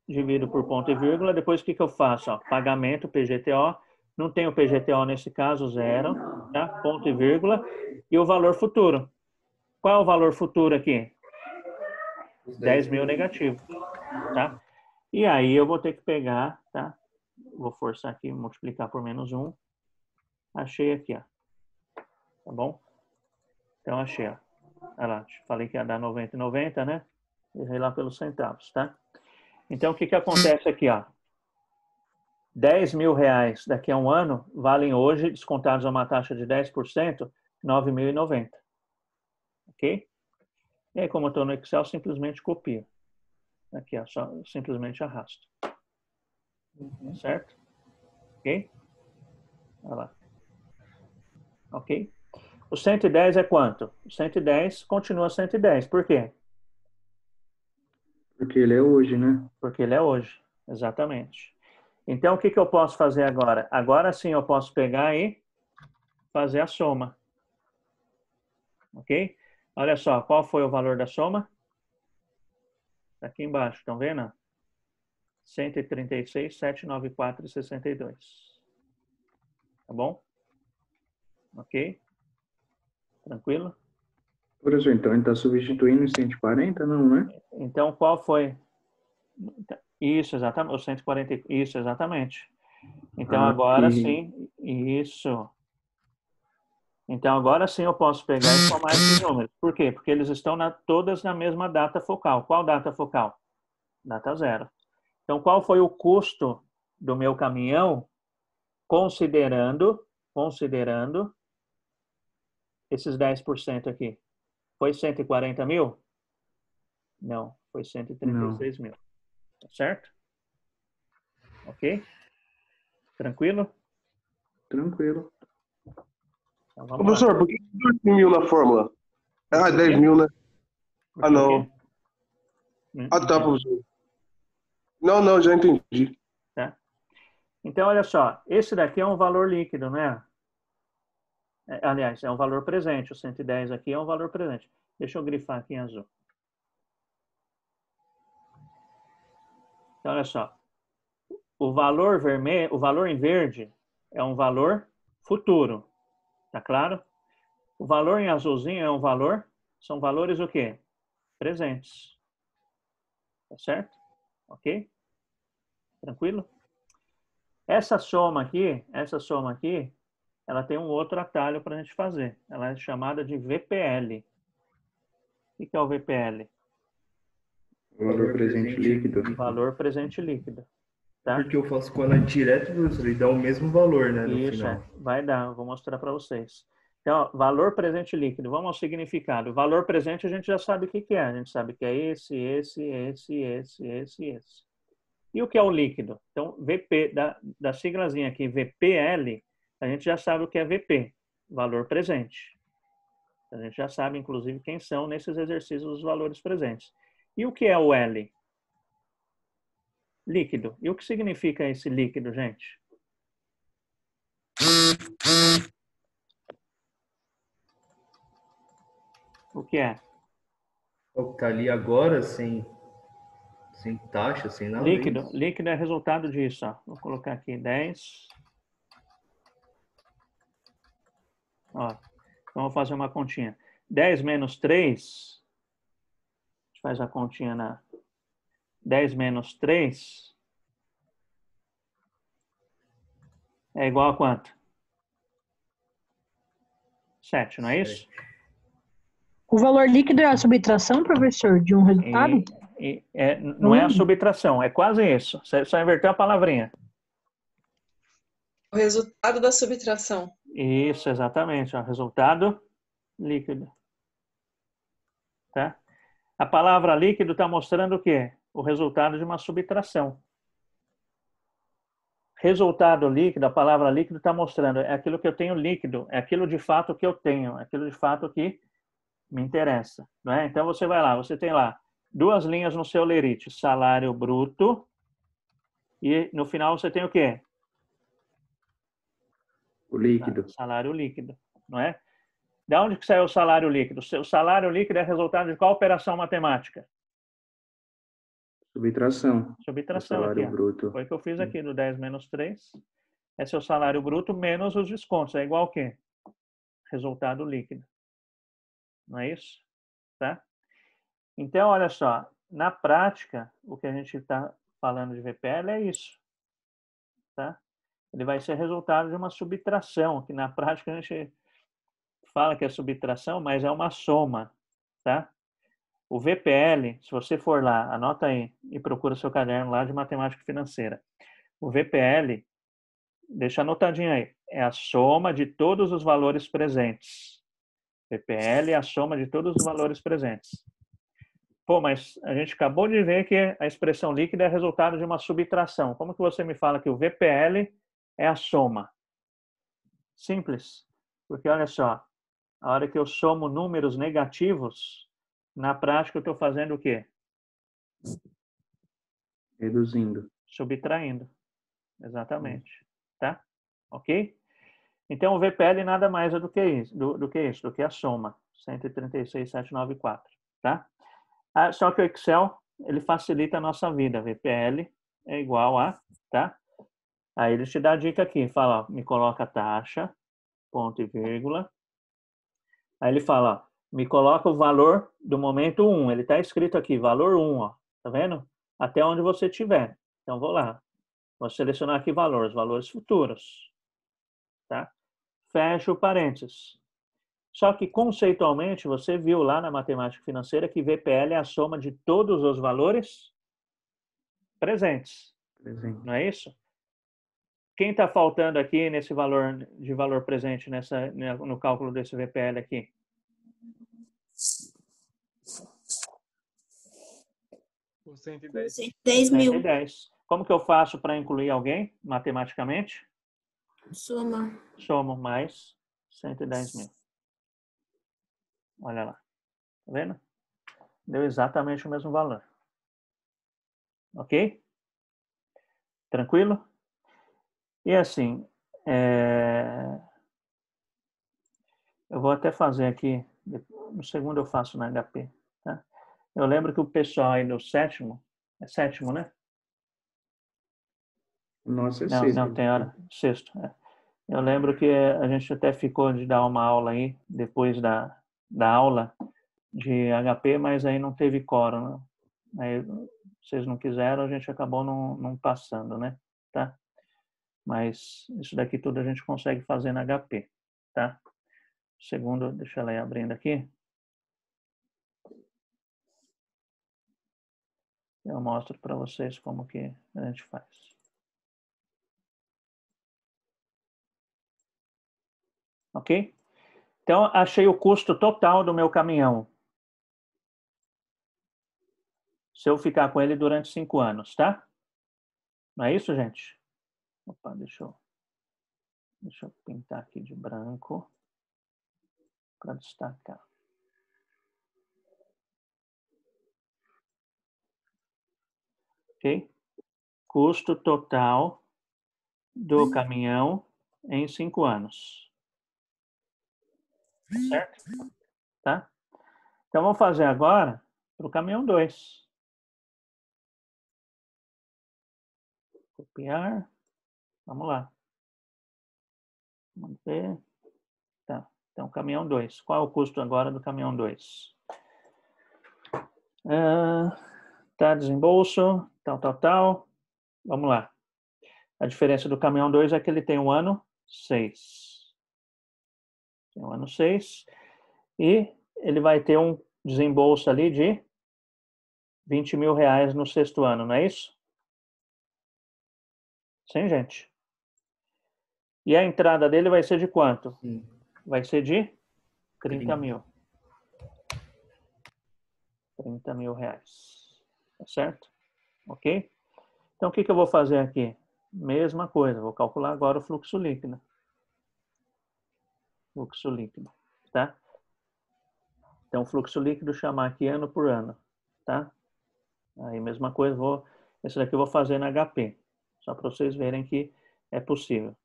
Divido por ponto e vírgula, depois o que eu faço? Ó, pagamento, PGTO, não tem o PGTO nesse caso, 0, tá? Ponto e vírgula, e o valor futuro. Qual é o valor futuro aqui? 10 mil negativo, tá? E aí eu vou ter que pegar, tá? Vou forçar aqui, multiplicar por menos 1. Achei aqui, ó. Tá bom? Então achei, ó. Olha lá, falei que ia dar 90 e 90, né? Errei lá pelos centavos, tá? Então o que acontece aqui, ó? 10 mil reais daqui a um ano valem hoje, descontados a uma taxa de 10%, 9.090. Ok? E aí, como eu estou no Excel, simplesmente copio. Aqui, ó, só simplesmente arrasto. Certo? Ok? Olha lá. Ok? O 110 é quanto? O 110 continua 110. Por quê? Porque ele é hoje, né? Porque ele é hoje. Exatamente. Então, o que eu posso fazer agora? Agora sim eu posso pegar e fazer a soma. Ok? Olha só, qual foi o valor da soma? Aqui embaixo, estão vendo? 136.794,62. Tá bom? Ok? Tranquilo? Professor, então ele está substituindo os 140, não, né? Então, qual foi? Isso, exatamente. O 140. Isso, exatamente. Então, agora sim. Isso. Então, agora sim eu posso pegar e somar esses números. Por quê? Porque eles estão todas na mesma data focal. Qual data focal? Data 0. Então, qual foi o custo do meu caminhão considerando esses 10% aqui? Foi 140 mil? Não, foi 136 mil. Tá certo? Ok? Tranquilo? Tranquilo. Então, Ô, vamos professor, lá. por que 2 mil na fórmula? Ah, 10 mil, né? Ah, não. Ah, tá, professor. Não, já entendi. Tá? Então, olha só. Esse daqui é um valor líquido, né? Aliás, é um valor presente. O 110 aqui é um valor presente. Deixa eu grifar aqui em azul. Então, olha só. O valor vermelho, o valor em verde é um valor futuro. Tá claro? O valor em azulzinho é um valor, são valores o quê? Presentes. Tá certo? Ok? Tranquilo? Essa soma aqui, ela tem um outro atalho para a gente fazer. Ela é chamada de VPL. O que é o VPL? Valor presente líquido. Valor presente líquido. Tá? Porque eu faço com ela direto, professor, e dá o mesmo valor, né, no Isso, final. vai dar, eu vou mostrar para vocês. Então, ó, valor presente líquido, vamos ao significado. Valor presente a gente já sabe o que é. A gente sabe que é esse. E o que é o líquido? Então, VP, da siglazinha aqui, VPL, a gente já sabe o que é VP, valor presente. A gente já sabe, inclusive, quem são nesses exercícios os valores presentes. E o que é o L? Líquido. E o que significa esse líquido, gente? O que é? O que tá ali agora, sem taxa, sem nada. Líquido. É isso? Líquido é resultado disso. Ó. Vou colocar aqui 10. Ó, então, vou fazer uma continha. 10 menos 3. A gente faz a continha na 10 menos 3. É igual a quanto? 7, não é isso? O valor líquido é a subtração, professor, de um resultado? Não é a subtração, é quase isso. Você só inverteu a palavrinha. O resultado da subtração. Isso, exatamente. Ó, resultado líquido. Tá? A palavra líquido está mostrando o quê? O resultado de uma subtração. Resultado líquido, a palavra líquido está mostrando, é aquilo que eu tenho líquido, é aquilo de fato que eu tenho, é aquilo de fato que me interessa. Não é? Então você vai lá, você tem lá 2 linhas no seu lerite, salário bruto, e no final você tem o quê? O líquido. Salário líquido, não é? De onde que saiu o salário líquido? O salário líquido é resultado de qual operação matemática? Subtração. Subtração Salário aqui, ó. bruto. Foi o que eu fiz aqui, do 10 menos 3. É seu salário bruto menos os descontos. É igual ao quê? Resultado líquido. Não é isso? Tá? Então, olha só. Na prática, o que a gente está falando de VPL é isso. Tá? Ele vai ser resultado de uma subtração, que na prática a gente fala que é subtração, mas é uma soma. Tá? O VPL, se você for lá, anota aí e procura seu caderno lá de matemática financeira. O VPL, deixa anotadinho aí, é a soma de todos os valores presentes. VPL é a soma de todos os valores presentes. Pô, mas a gente acabou de ver que a expressão líquida é resultado de uma subtração. Como que você me fala que o VPL é a soma? Simples. Porque olha só, a hora que eu somo números negativos, na prática eu estou fazendo o quê? Reduzindo. Subtraindo. Exatamente. Tá? Ok? Então, o VPL nada mais é do que isso, do que a soma. 136.794. Tá? Só que o Excel, ele facilita a nossa vida. VPL é igual a, tá? Aí ele te dá a dica aqui. Fala, ó, me coloca a taxa, ponto e vírgula. Aí ele fala, ó, me coloca o valor do momento 1. Ele está escrito aqui, valor 1, ó. Tá vendo? Até onde você estiver. Então, vou lá. Vou selecionar aqui valores, valores futuros. Tá? Fecha o parênteses. Só que, conceitualmente, você viu lá na matemática financeira que VPL é a soma de todos os valores presentes. Presente. Não é isso? Quem está faltando aqui nesse valor de valor presente no cálculo desse VPL aqui? O 110. 110 mil. 110. Como que eu faço para incluir alguém matematicamente? Soma. Somo mais 110 mil. Olha lá. Tá vendo? Deu exatamente o mesmo valor. Ok? Tranquilo? E assim, eu vou até fazer aqui, no segundo eu faço na HP. Tá? Eu lembro que o pessoal aí do sétimo, é sétimo, né? Nossa, é Não, sexto. não, tem hora, sexto. É. Eu lembro que a gente até ficou de dar uma aula aí, depois da aula de HP, mas aí não teve quórum. Aí vocês não quiseram, a gente acabou não passando, né? Tá? Mas isso daqui tudo a gente consegue fazer na HP, tá? Segundo, deixa ela ir abrindo aqui. Eu mostro para vocês como que a gente faz. Ok? Então, achei o custo total do meu caminhão. Se eu ficar com ele durante 5 anos, tá? Não é isso, gente? Opa, deixa eu pintar aqui de branco para destacar. Ok? Custo total do caminhão em 5 anos. Certo? Tá? Então, vamos fazer agora para o caminhão 2. Copiar. Vamos lá. Vamos ver. Tá. Então, caminhão 2. Qual é o custo agora do caminhão 2? Tá, desembolso, tal. Vamos lá. A diferença do caminhão 2 é que ele tem o ano 6. Tem o ano 6. E ele vai ter um desembolso ali de 20 mil reais no 6º ano, não é isso? Sim, gente? E a entrada dele vai ser de quanto? Sim. Vai ser de 30 mil. 30 mil reais. Tá certo? Ok? Então, o que eu vou fazer aqui? Mesma coisa, vou calcular agora o fluxo líquido. Fluxo líquido, tá? Então, fluxo líquido chamar aqui ano por ano, tá? Aí, mesma coisa, esse daqui eu vou fazer na HP, só para vocês verem que é possível.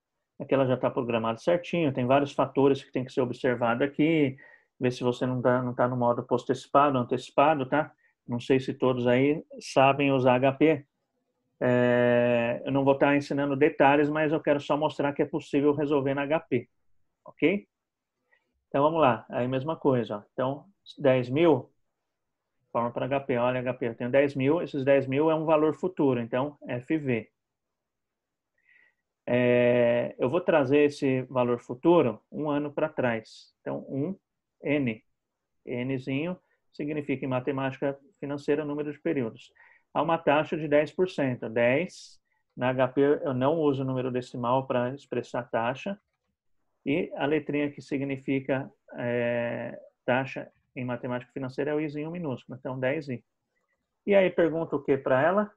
Aqui ela já está programada certinho, tem vários fatores que tem que ser observado aqui, ver se você não tá no modo postecipado, antecipado, tá? Não sei se todos aí sabem usar HP. Eu não vou estar ensinando detalhes, mas eu quero só mostrar que é possível resolver na HP, ok? Então, vamos lá. Aí, mesma coisa, ó. Então, 10 mil, forma para HP. Olha, HP, eu tenho 10 mil, esses 10 mil é um valor futuro, então, FV. Eu vou trazer esse valor futuro um ano para trás. Então, N. Nzinho significa, em matemática financeira, número de períodos. Há uma taxa de 10%. 10, na HP eu não uso o número decimal para expressar taxa. E a letrinha que significa taxa em matemática financeira é o izinho minúsculo. Então, 10i. E aí pergunta o que para ela?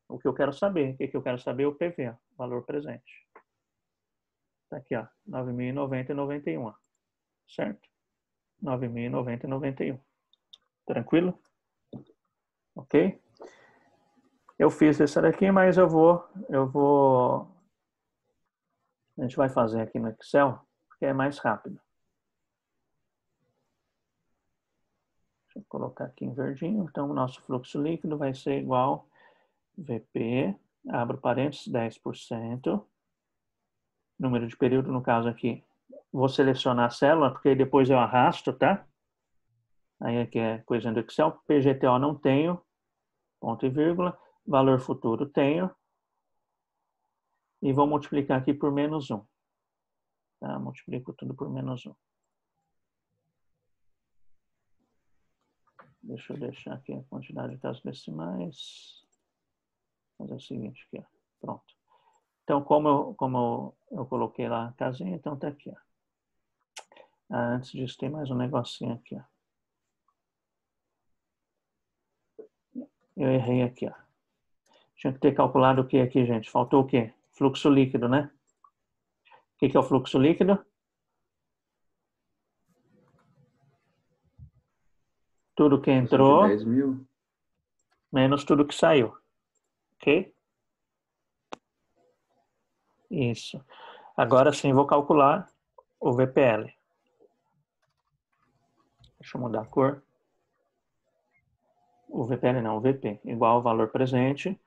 O que eu quero saber. O que eu quero saber? O PV, ó, valor presente. Está aqui, ó, 9.090,91. Certo? 9.090,91. Tranquilo? Ok? Eu fiz essa daqui, mas a gente vai fazer aqui no Excel, porque é mais rápido. Deixa eu colocar aqui em verdinho. Então, o nosso fluxo líquido vai ser igual VP, abro parênteses, 10%. Número de período, no caso aqui, vou selecionar a célula, porque depois eu arrasto, tá? Aí aqui é coisa do Excel. PGTO não tenho, ponto e vírgula. Valor futuro tenho. E vou multiplicar aqui por -1. Tá? Multiplico tudo por -1. Deixa eu deixar aqui a quantidade de casas decimais. Fazer o seguinte aqui, ó. Pronto. Então, como eu coloquei lá a casinha, então tá aqui, ó. Antes disso, tem mais um negocinho aqui, ó. Eu errei aqui, ó. Tinha que ter calculado o que aqui, gente? Faltou o quê? Fluxo líquido, né? O que é o fluxo líquido? Tudo que entrou, 10 mil. menos tudo que saiu. Ok? Isso. Agora sim, vou calcular o VPL. Deixa eu mudar a cor. O VPL não, o VP. Igual ao valor presente.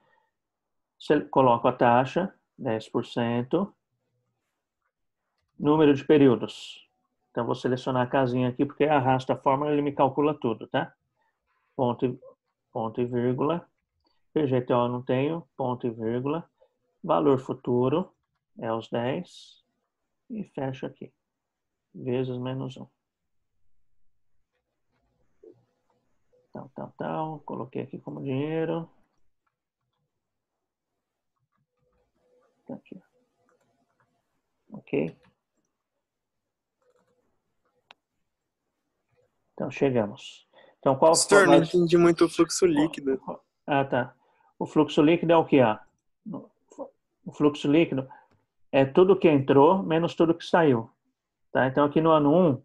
Coloco a taxa, 10%. Número de períodos. Então, vou selecionar a casinha aqui, porque arrasta a fórmula, ele me calcula tudo, tá? Ponto e vírgula. PGTO não tenho, ponto e vírgula. Valor futuro é os 10 e fecha aqui. Vezes menos 1. Tal. Coloquei aqui como dinheiro. Tá aqui. Ok? Então, chegamos. Então, qual Pastor, foi... não entendi muito o fluxo líquido. Ah, tá. O fluxo líquido é o que há? O fluxo líquido é tudo que entrou menos tudo que saiu. Tá? Então, aqui no ano 1,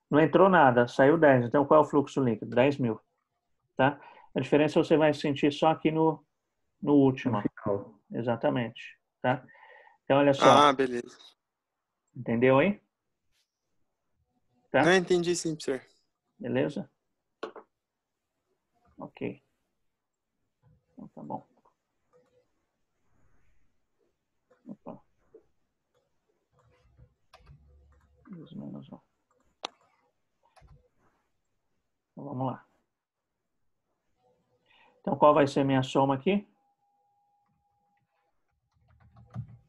não entrou nada, saiu 10. Então, qual é o fluxo líquido? 10 mil. Tá? A diferença você vai sentir só aqui no último. No final. Exatamente. Tá? Então, olha só. Ah, beleza. Entendeu aí? Tá? Não, entendi sim, professor. Beleza? Ok. Então, tá bom. Opa. Menos 1. Então, vamos lá. Então, qual vai ser minha soma aqui?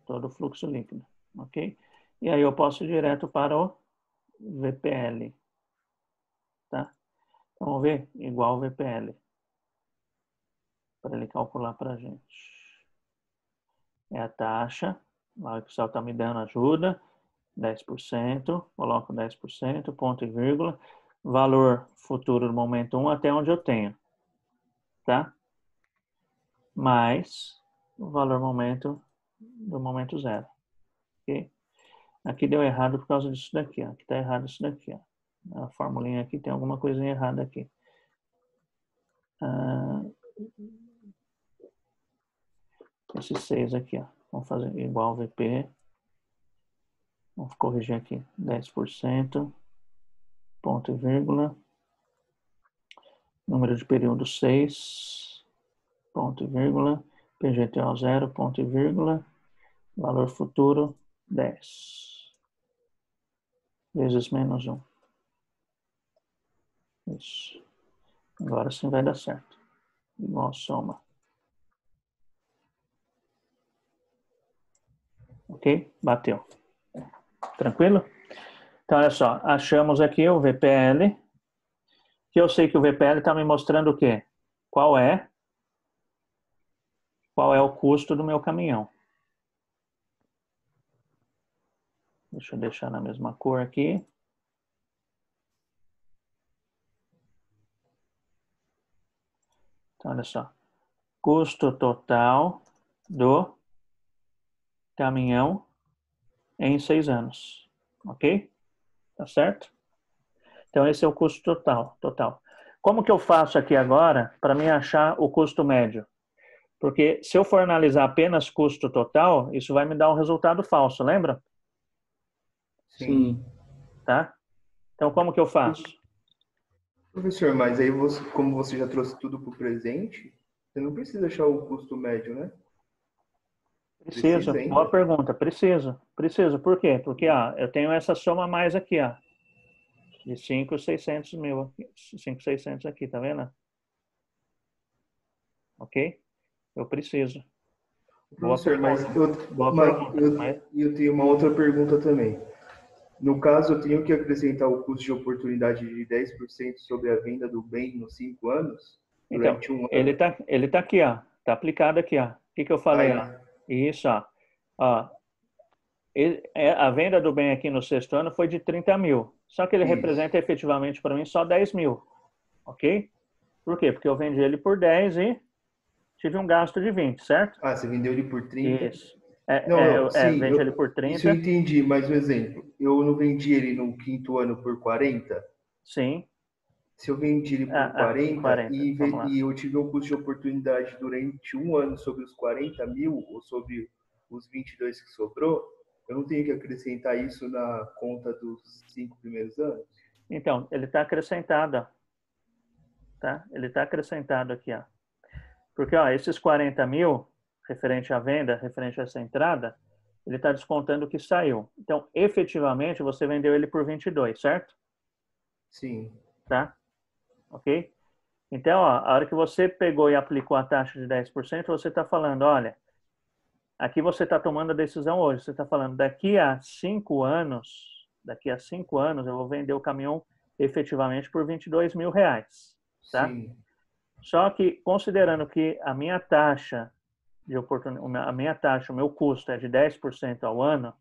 Todo o fluxo líquido. Ok? E aí eu posso ir direto para o VPL. Tá? Então, vamos ver? Igual VPL. Para ele calcular para a gente. É a taxa. Lá que o Excel está me dando ajuda. 10%. Coloco 10%, ponto e vírgula. Valor futuro do momento 1 até onde eu tenho. Tá? Mais o valor momento do momento 0. Ok? Aqui deu errado por causa disso daqui. Ó. Aqui está errado isso daqui. Ó. A formulinha aqui tem alguma coisinha errada aqui. Esse 6 aqui. Ó. Vamos fazer igual VP. Vamos corrigir aqui. 10%. Ponto e vírgula. Número de período 6. Ponto e vírgula. PGTO 0. Ponto e vírgula. Valor futuro 10. Vezes menos 1. Isso. Agora sim vai dar certo. Igual soma. Ok? Bateu. Tranquilo? Então, olha só. Achamos aqui o VPL. Que eu sei que o VPL está me mostrando o quê? Qual é o custo do meu caminhão. Deixa eu deixar na mesma cor aqui. Então, olha só. Custo total do caminhão em 6 anos. Ok? Tá certo? Então, esse é o custo total. Como que eu faço aqui agora para me achar o custo médio? Porque se eu for analisar apenas custo total, isso vai me dar um resultado falso, lembra? Sim. Tá? Então, como que eu faço? Professor, mas aí como você já trouxe tudo para o presente, você não precisa achar o custo médio, né? Preciso. Boa pergunta. Preciso. Por quê? Porque eu tenho essa soma a mais aqui, de 5.600 mil. 5.600 aqui, tá vendo? Ok? Eu preciso. Professor, mas eu tenho uma outra pergunta também. No caso, eu tenho que acrescentar o custo de oportunidade de 10% sobre a venda do bem nos 5 anos? Então, Durante um ano? ele tá aqui, Tá aplicado aqui, O que eu falei, Isso, a venda do bem aqui no 6º ano foi de 30 mil. Só que ele representa efetivamente para mim só 10 mil. Ok? Por quê? Porque eu vendi ele por 10 e tive um gasto de 20, certo? Você vendeu ele por 30? Isso. Vendi ele por 30. Isso eu entendi, mas um exemplo. Eu não vendi ele no 5º ano por 40? Sim. Se eu vendi ele por 40 e eu tive um custo de oportunidade durante um ano sobre os 40 mil ou sobre os 22 que sobrou, eu não tenho que acrescentar isso na conta dos 5 primeiros anos? Então, ele está acrescentado. Tá? Ele está acrescentado aqui. Porque esses 40 mil, referente à venda, referente a essa entrada, ele está descontando o que saiu. Então, efetivamente, você vendeu ele por 22, certo? Sim. Tá? Ok? Então, a hora que você pegou e aplicou a taxa de 10%, você está falando, olha, aqui você está tomando a decisão hoje. Você está falando, daqui a 5 anos eu vou vender o caminhão efetivamente por R$22 mil, tá? Sim. Só que, considerando que a minha taxa o meu custo é de 10% ao ano,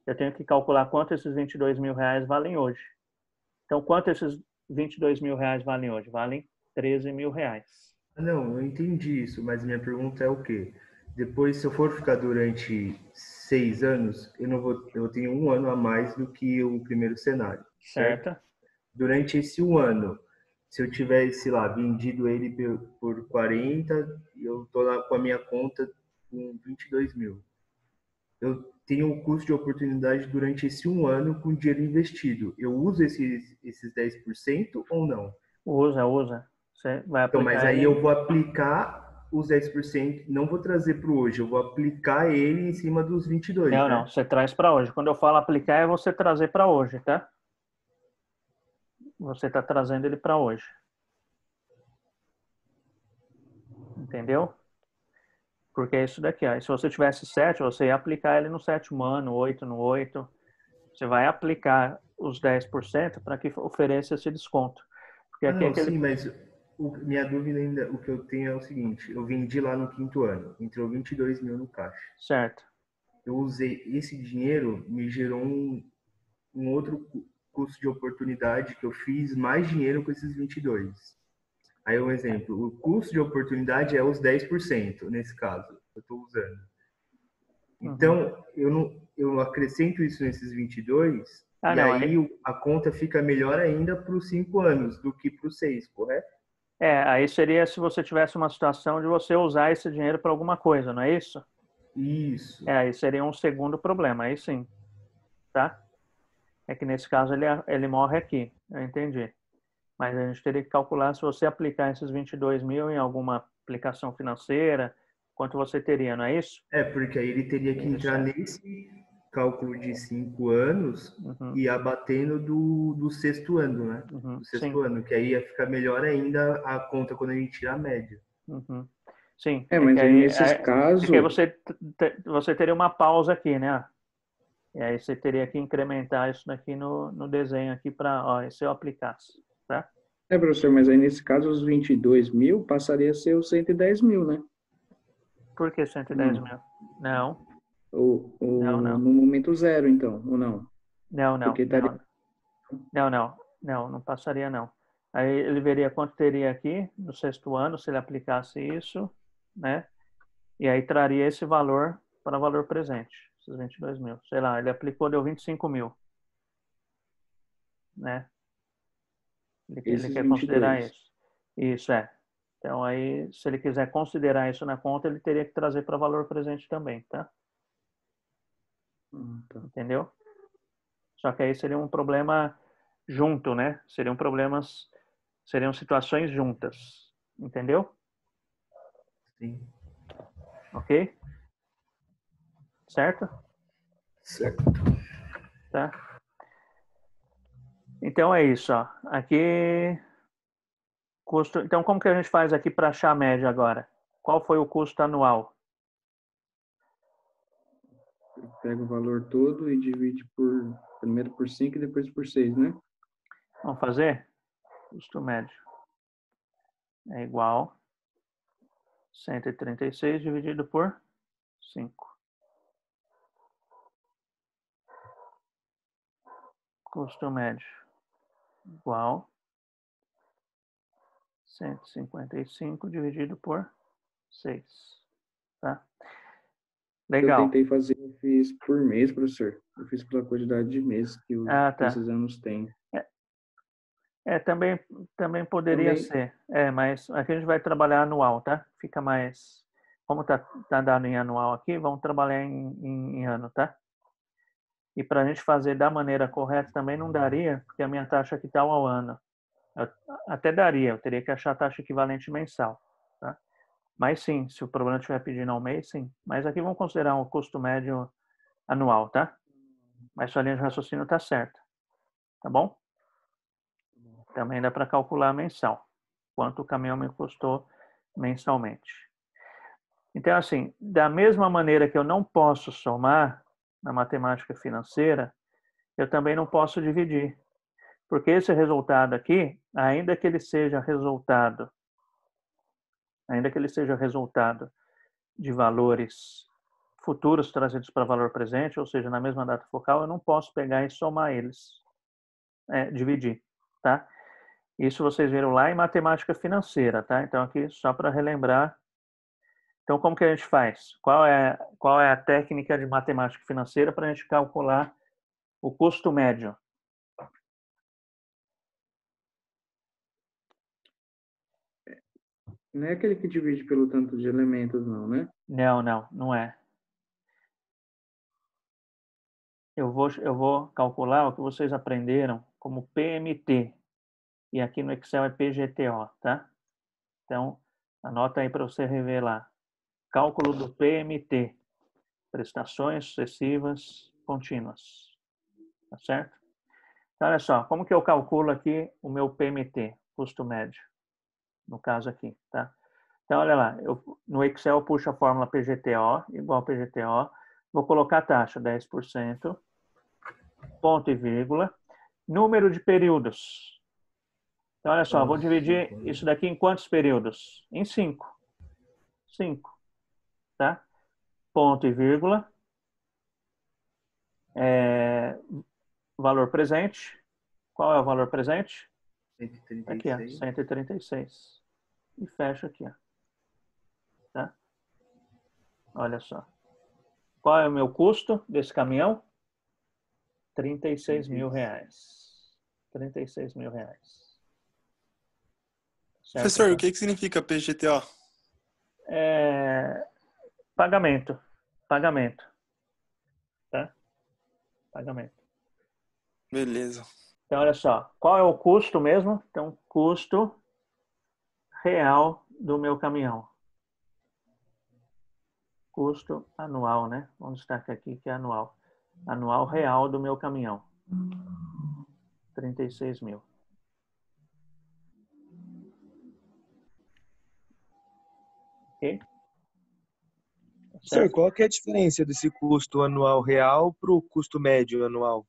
eu tenho que calcular quanto esses R$22 mil valem hoje. Então, quanto esses R$22 mil valem hoje? Valem R$13 mil. Não, eu entendi isso, mas minha pergunta é o quê? Depois, se eu for ficar durante 6 anos, eu tenho 1 ano a mais do que o primeiro cenário, certo? Durante esse 1 ano, se eu tivesse lá vendido ele por 40, eu tô lá com a minha conta com 22 mil. Eu tenho o custo de oportunidade durante esse 1 ano com dinheiro investido. Eu uso esses 10% ou não? Usa. Você vai aplicar então, mas aí eu vou aplicar os 10%, não vou trazer para hoje, eu vou aplicar ele em cima dos 22, Não, né? não, você traz para hoje. Quando eu falo aplicar, é você trazer para hoje, tá? Você está trazendo ele para hoje. Entendeu? Porque é isso daqui, ó. E se você tivesse 7, você ia aplicar ele no 7º ano, 8 no 8. Você vai aplicar os 10% para que ofereça esse desconto. Porque aqui não, sim, mas minha dúvida ainda, o que eu tenho é o seguinte, eu vendi lá no 5º ano, entrou 22 mil no caixa. Certo. Eu usei esse dinheiro, me gerou um outro custo de oportunidade que eu fiz mais dinheiro com esses 22. Aí um exemplo, o custo de oportunidade é os 10% nesse caso, eu estou usando. Então, eu acrescento isso nesses 22 aí a conta fica melhor ainda para os 5 anos do que para os 6, correto? Aí seria se você tivesse uma situação de você usar esse dinheiro para alguma coisa, não é isso? Isso. Aí seria um segundo problema, aí sim. Tá? É que nesse caso ele morre aqui, eu entendi. Mas a gente teria que calcular se você aplicar esses 22 mil em alguma aplicação financeira, quanto você teria, não é isso? Porque aí ele teria que entrar nesse cálculo de 5 anos e abatendo do 6º ano, né? Do 6º ano, que aí ia ficar melhor ainda a conta quando a gente tira a média. Sim. Mas aí nesses casos... Porque você teria uma pausa aqui, né? E aí você teria que incrementar isso daqui no desenho aqui para, se eu aplicasse, tá? Professor, mas aí nesse caso os 22 mil passaria a ser os 110 mil, né? Por que 110 mil? Não. Não. No momento zero, então, ou não? Não passaria não. Aí ele veria quanto teria aqui no 6º ano, se ele aplicasse isso, né? E aí traria esse valor para valor presente, esses 22 mil. Sei lá, ele aplicou, deu 25 mil. Né? Ele quer considerar isso. Isso é. Então aí, se ele quiser considerar isso na conta, ele teria que trazer para valor presente também, tá? Entendeu? Só que aí seria um problema junto, né? Seriam situações juntas. Entendeu? Sim. Ok? Certo? Certo. Tá? Então é isso, ó. Aqui custo. Então como que a gente faz aqui para achar a média agora? Qual foi o custo anual? Pega o valor todo e divide primeiro por 5 e depois por 6, né? Vamos fazer? Custo médio é igual 136 dividido por 5. Custo médio igual 155 dividido por 6. Tá? Legal. Eu tentei fazer, eu fiz por mês, professor. Eu fiz pela quantidade de meses que esses anos têm. Também poderia ser. Mas aqui a gente vai trabalhar anual, tá? Fica mais... Como tá dado em anual aqui, vamos trabalhar em ano, tá? E para a gente fazer da maneira correta também não daria, porque a minha taxa aqui está ao ano. Até daria, eu teria que achar a taxa equivalente mensal, tá? Mas sim, se o problema estiver pedindo ao mês, sim. Mas aqui vamos considerar um custo médio anual, tá? Mas sua linha de raciocínio está certa. Tá bom? Também dá para calcular mensal. Quanto o caminhão me custou mensalmente. Então, assim, da mesma maneira que eu não posso somar na matemática financeira, eu também não posso dividir. Porque esse resultado aqui, ainda que ele seja resultado de valores futuros trazidos para valor presente, ou seja, na mesma data focal, eu não posso pegar e somar eles, dividir, tá? Isso vocês viram lá em matemática financeira, tá? Então aqui só para relembrar. Então como que a gente faz? Qual é a técnica de matemática financeira para a gente calcular o custo médio? Não é aquele que divide pelo tanto de elementos, não, né? Não é. Eu vou calcular o que vocês aprenderam como PMT. E aqui no Excel é PGTO, tá? Então, anota aí para você rever lá. Cálculo do PMT. Prestações sucessivas contínuas. Tá certo? Então, olha só. Como que eu calculo aqui o meu PMT? Custo médio. No caso aqui, tá? Então, olha lá. No Excel eu puxo a fórmula PGTO, igual PGTO. Vou colocar a taxa, 10%. Ponto e vírgula. Número de períodos. Então, olha só, vou dividir isso daqui em quantos períodos? Em 5. 5. Tá? Ponto e vírgula. Valor presente. Qual é o valor presente? 136. Aqui, ó, 136. E fecha aqui, ó. Tá? Olha só. Qual é o meu custo desse caminhão? 36 mil reais. 36 mil reais. Certo, Professor, então? o que significa PGTO? Pagamento. Tá? Pagamento. Beleza. Então, olha só. Qual é o custo mesmo? Então, custo real do meu caminhão. Custo anual, né? Vamos destacar aqui que é anual. Anual real do meu caminhão. 36 mil. Ok? Professor, qual que é a diferença desse custo anual real para o custo médio anual?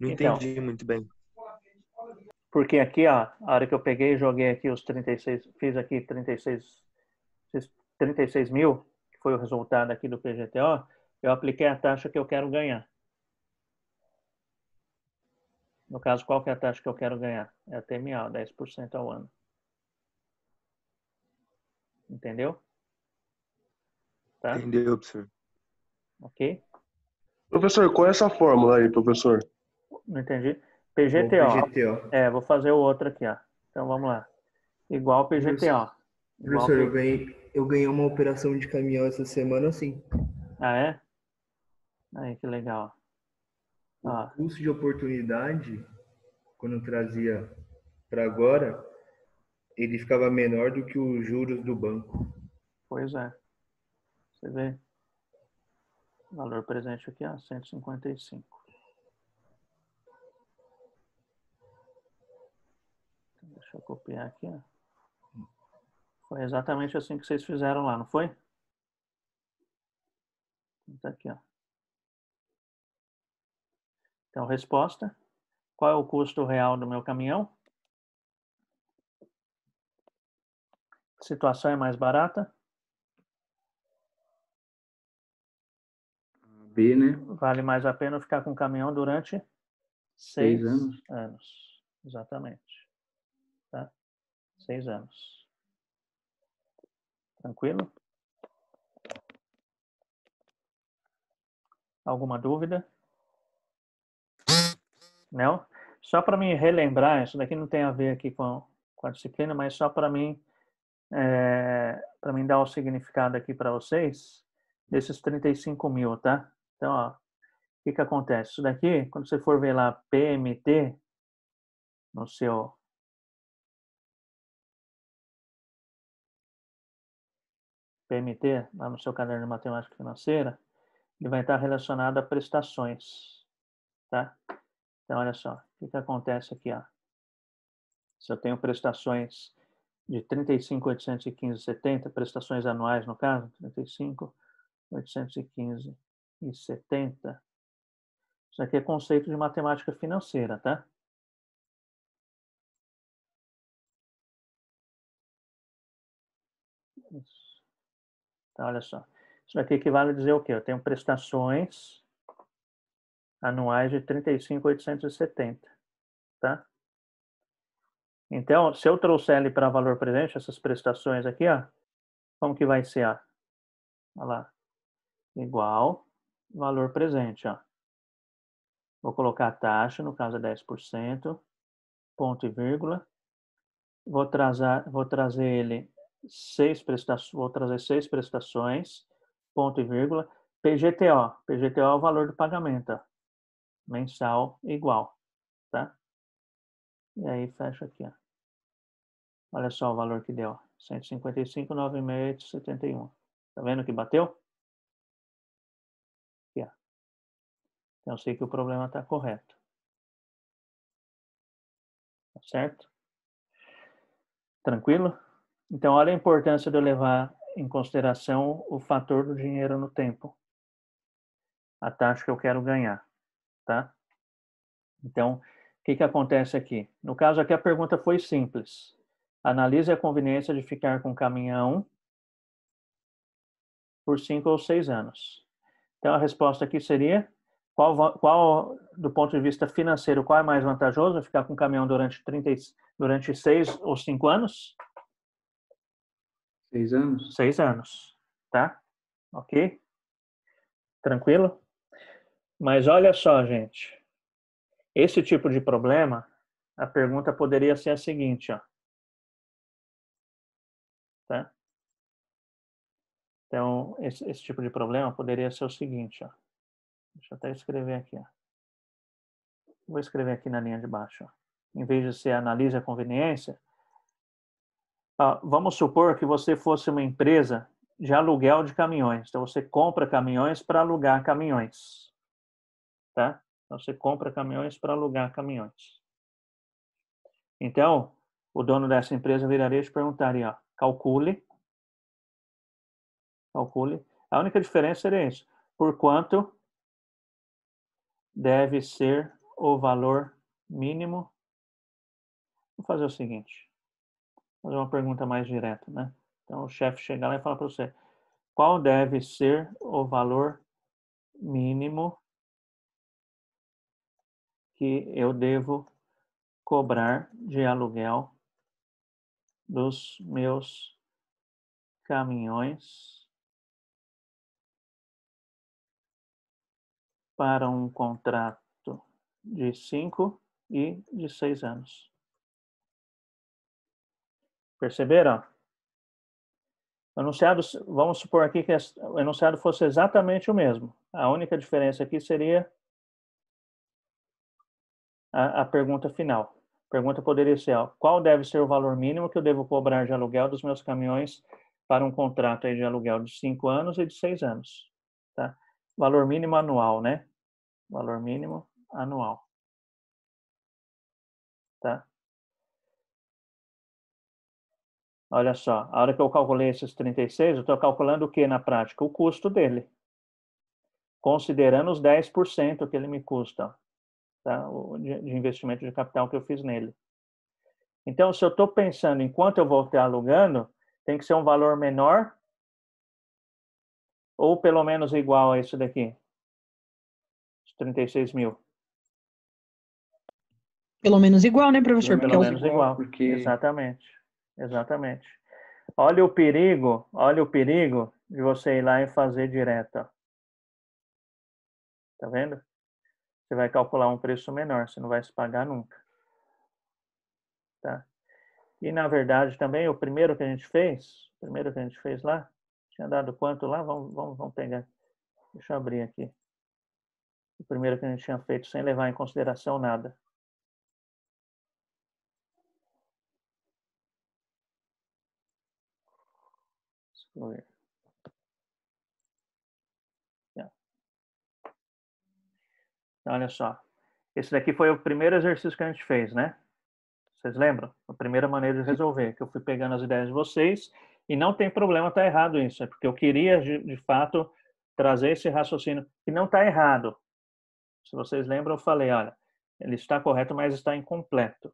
Não Então, entendi muito bem. porque aqui, ó, a hora que eu peguei e joguei aqui os 36, fiz aqui 36 mil, que foi o resultado aqui do PGTO, eu apliquei a taxa que eu quero ganhar. No caso, qual que é a taxa que eu quero ganhar? É a TMA, 10% ao ano. Entendeu? Tá? Entendeu, professor? Ok? Professor, qual é essa fórmula aí, professor? Não entendi. Igual PGTO. PGTO. Vou fazer o outro aqui, ó. Então, vamos lá. Igual PGTO. Professor, eu ganhei uma operação de caminhão essa semana, assim. Ah, é? Aí, que legal. O custo de oportunidade, quando eu trazia para agora, ele ficava menor do que os juros do banco. Pois é. Você vê? Valor presente aqui, ó, 155. Então, deixa eu copiar aqui, ó. Foi exatamente assim que vocês fizeram lá, não foi? Tá aqui, ó. Então, resposta. Qual é o custo real do meu caminhão? Situação é mais barata? B, né? Vale mais a pena ficar com o caminhão durante 6 anos. Exatamente. Tá? 6 anos. Tranquilo? Alguma dúvida? Não? Só para me relembrar, isso daqui não tem a ver aqui com a disciplina, mas só para mim dar o significado aqui para vocês desses 35 mil, tá? Então, ó, o que acontece? Isso daqui, quando você for ver lá PMT no seu PMT, lá no seu caderno de matemática financeira, ele vai estar relacionado a prestações, tá? Então, olha só, o que acontece aqui, ó? Se eu tenho prestações de 35.815,70, prestações anuais no caso, 35.815,70. Isso aqui é conceito de matemática financeira, tá? Isso. Então, olha só. Isso aqui equivale a dizer o quê? Eu tenho prestações anuais de 35.870, tá? Então, se eu trouxer ele para valor presente, essas prestações aqui, ó, como que vai ser, ó? Olha lá. Igual valor presente, ó. Vou colocar a taxa, no caso é 10%, ponto e vírgula. Vou trazer ele vou trazer 6 prestações, ponto e vírgula. PGTO. PGTO é o valor do pagamento, ó. Mensal igual, tá? E aí fecha aqui, ó. Olha só o valor que deu, 155.968,71. Tá vendo que bateu? Aqui, ó. Então eu sei que o problema está correto. Tá certo? Tranquilo? Então olha a importância de eu levar em consideração o fator do dinheiro no tempo. A taxa que eu quero ganhar, tá? Então, o que acontece aqui? No caso aqui a pergunta foi simples. Analise a conveniência de ficar com o caminhão por 5 ou 6 anos. Então a resposta aqui seria qual do ponto de vista financeiro, qual é mais vantajoso? Ficar com o caminhão durante 6 ou 5 anos? 6 anos. 6 anos, tá? Ok? Tranquilo? Mas olha só, gente. Esse tipo de problema, a pergunta poderia ser a seguinte, ó. Tá? Então, esse tipo de problema poderia ser o seguinte, ó. Deixa eu até escrever aqui, ó. Vou escrever aqui na linha de baixo, ó. Em vez de ser analise a conveniência, vamos supor que você fosse uma empresa de aluguel de caminhões. Então, você compra caminhões para alugar caminhões. Tá? Então, você compra caminhões para alugar caminhões. Então, o dono dessa empresa viraria e te perguntaria, ó, calcule. A única diferença seria isso. Por quanto deve ser o valor mínimo? Vou fazer o seguinte. Vou fazer uma pergunta mais direta, né? Então, o chefe chega lá e fala para você, qual deve ser o valor mínimo que eu devo cobrar de aluguel dos meus caminhões para um contrato de 5 e de 6 anos. Perceberam? O enunciado, vamos supor aqui que o enunciado fosse exatamente o mesmo. A única diferença aqui seria a pergunta final. A pergunta poderia ser, ó, qual deve ser o valor mínimo que eu devo cobrar de aluguel dos meus caminhões para um contrato aí de aluguel de 5 anos e de 6 anos? Tá? Valor mínimo anual, né? Valor mínimo anual. Tá? Olha só, a hora que eu calculei esses 36, eu estou calculando o que na prática? O custo dele. Considerando os 10% que ele me custa, tá? De investimento de capital que eu fiz nele. Então, se eu estou pensando em quanto eu vou estar alugando, tem que ser um valor menor ou pelo menos igual a isso daqui. Os 36 mil. Pelo menos igual, né, professor? Pelo menos igual, porque... Exatamente. Exatamente. Olha o perigo de você ir lá e fazer direto. Ó. Tá vendo? Você vai calcular um preço menor, você não vai se pagar nunca. Tá? E na verdade também o primeiro que a gente fez lá, tinha dado quanto lá? Vamos pegar. Deixa eu abrir aqui. O primeiro que a gente tinha feito sem levar em consideração nada. Excluir. Então, olha só. Esse daqui foi o primeiro exercício que a gente fez, né? Vocês lembram? A primeira maneira de resolver, que eu fui pegando as ideias de vocês, e não tem problema estar errado isso, é porque eu queria, de fato, trazer esse raciocínio, que não está errado. Se vocês lembram, eu falei, olha, ele está correto, mas está incompleto,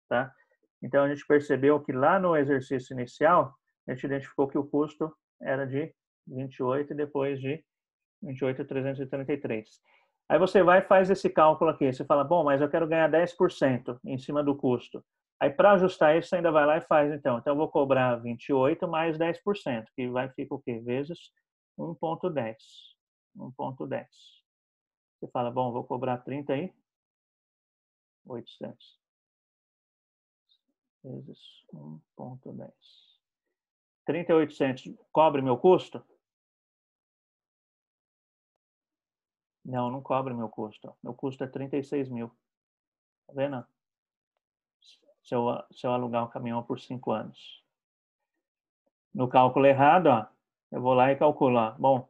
tá? Então, a gente percebeu que lá no exercício inicial, a gente identificou que o custo era de 28 e depois de 28.333. Aí você vai e faz esse cálculo aqui. Você fala, bom, mas eu quero ganhar 10% em cima do custo. Aí, para ajustar isso, você ainda vai lá e faz, então. Então, eu vou cobrar 28 mais 10%, que vai ficar o quê? Vezes 1,10. 1,10. Você fala, bom, vou cobrar 30 aí. 800. Vezes 1,10. 30.800 cobre meu custo? Não, não cobre meu custo. Meu custo é 36 mil. Tá vendo? Se eu alugar o caminhão por 5 anos. No cálculo errado, ó, eu vou lá e calculo. Ó. Bom,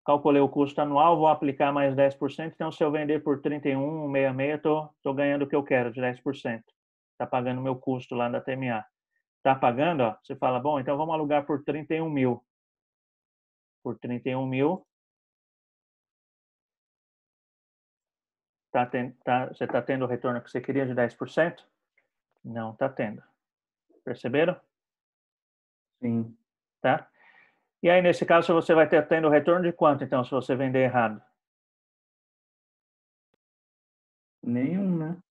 calculei o custo anual, vou aplicar mais 10%. Então, se eu vender por 31,66, estou ganhando o que eu quero, de 10%. Está pagando o meu custo lá da TMA. Está pagando, ó, você fala, bom, então vamos alugar por 31 mil. Por 31 mil, você está tendo o retorno que você queria de 10%? Não está tendo. Perceberam? Sim. Tá? E aí, nesse caso, você vai ter tendo retorno de quanto, então, se você vender errado? Nenhum, né?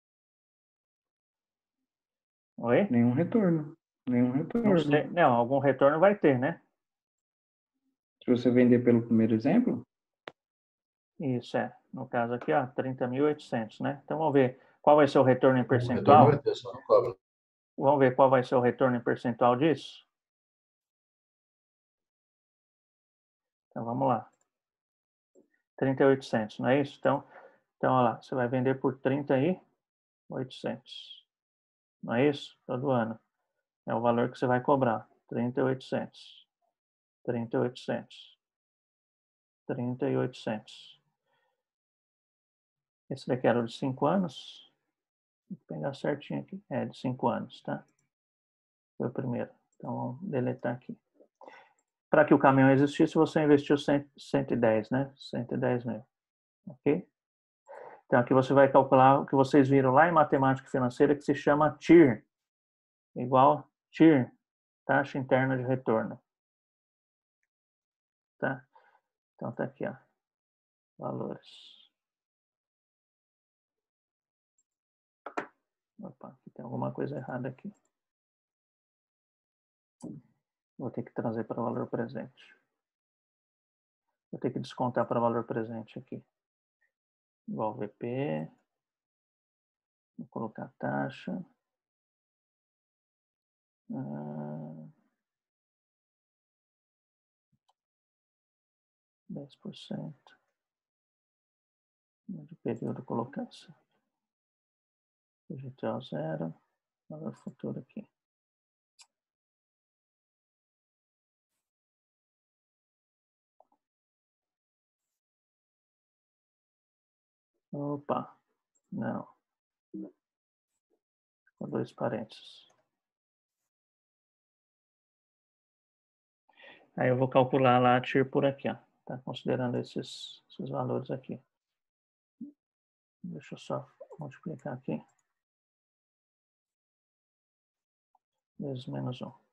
Oi? Nenhum retorno. Nenhum retorno. Não sei. Não, algum retorno vai ter, né? Se você vender pelo primeiro exemplo? Isso é. No caso aqui, ó, 30.800, né? Então, vamos ver qual vai ser o retorno em O retorno percentual. vai ter, só não cobra. Vamos ver qual vai ser o retorno em percentual disso? Então, vamos lá. 30.800, não é isso? Então, olha lá, você vai vender por 30.800. Não é isso? Todo ano. É o valor que você vai cobrar. 30.800. 30.800. 30.800. Esse daqui era o de 5 anos. Vou pegar certinho aqui. É, de 5 anos, tá? Foi o primeiro. Então, vamos deletar aqui. Para que o caminhão existisse, você investiu 110, né? 110 mil. Ok? Então, aqui você vai calcular o que vocês viram lá em matemática financeira, que se chama TIR. Igual TIR, taxa interna de retorno. Tá? Então, tá aqui, ó. Valores. Opa, aqui tem alguma coisa errada aqui. Vou ter que trazer para o valor presente. Vou ter que descontar para o valor presente aqui. Igual VP. Vou colocar a taxa. 10%. De período colocar PGTO 0. Valor futuro aqui. Opa, não. Com 2 parênteses. Aí eu vou calcular lá a TIR por aqui, ó. Tá considerando esses valores aqui. Deixa eu só multiplicar aqui. Vezes menos 1.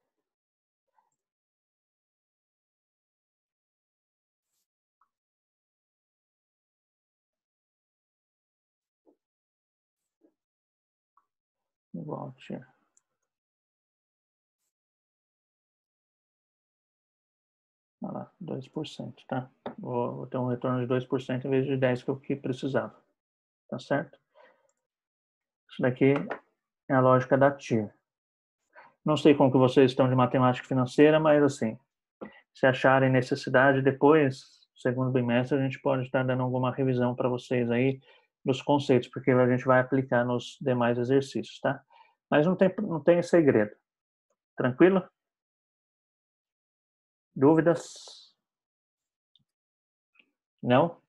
Igual a TIR. Olha lá, 2%, tá? Vou ter um retorno de 2% em vez de 10% que eu precisava. Tá certo? Isso daqui é a lógica da TIR. Não sei como que vocês estão de matemática financeira, mas assim, se acharem necessidade depois, segundo bimestre, a gente pode estar dando alguma revisão para vocês aí dos conceitos, porque a gente vai aplicar nos demais exercícios, tá? Mas não tem segredo. Tranquilo? Dúvidas? Não?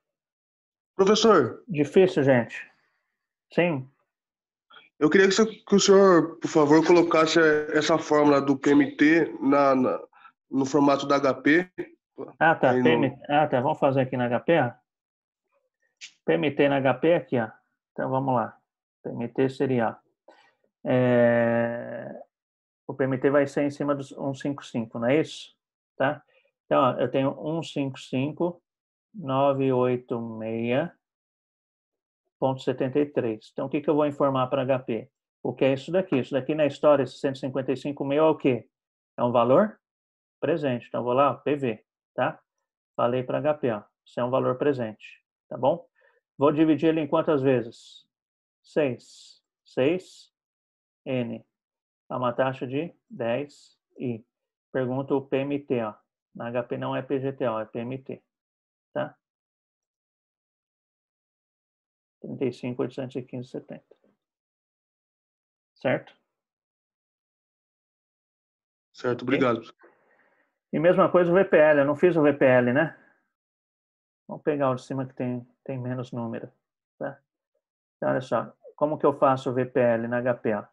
Professor. Difícil, gente. Sim. Eu queria que o senhor, por favor, colocasse essa fórmula do PMT no formato da HP. Ah, tá. Aí Ah, tá. Vamos fazer aqui na HP, ó. PMT na HP aqui, ó. Então, vamos lá. PMT seria, ó, o PMT vai ser em cima dos 155, não é isso? Tá? Então, ó, eu tenho 155.986.73. Então, o que eu vou informar para HP? O que é isso daqui? Isso daqui na história, esse 155.000 é o quê? É um valor presente. Então, eu vou lá, ó, PV, tá? Falei para HP, ó. Isso é um valor presente, tá bom? Vou dividir ele em quantas vezes? 6. 6, N. É uma taxa de 10 I. Pergunta o PMT, ó. Na HP não é PGTO, é PMT, tá? 35.815,70. Certo? Certo, Okay. obrigado. E mesma coisa o VPL. Eu não fiz o VPL, né? Vamos pegar o de cima que tem menos número, tá? Então, olha só. Como que eu faço o VPL na HP, ó?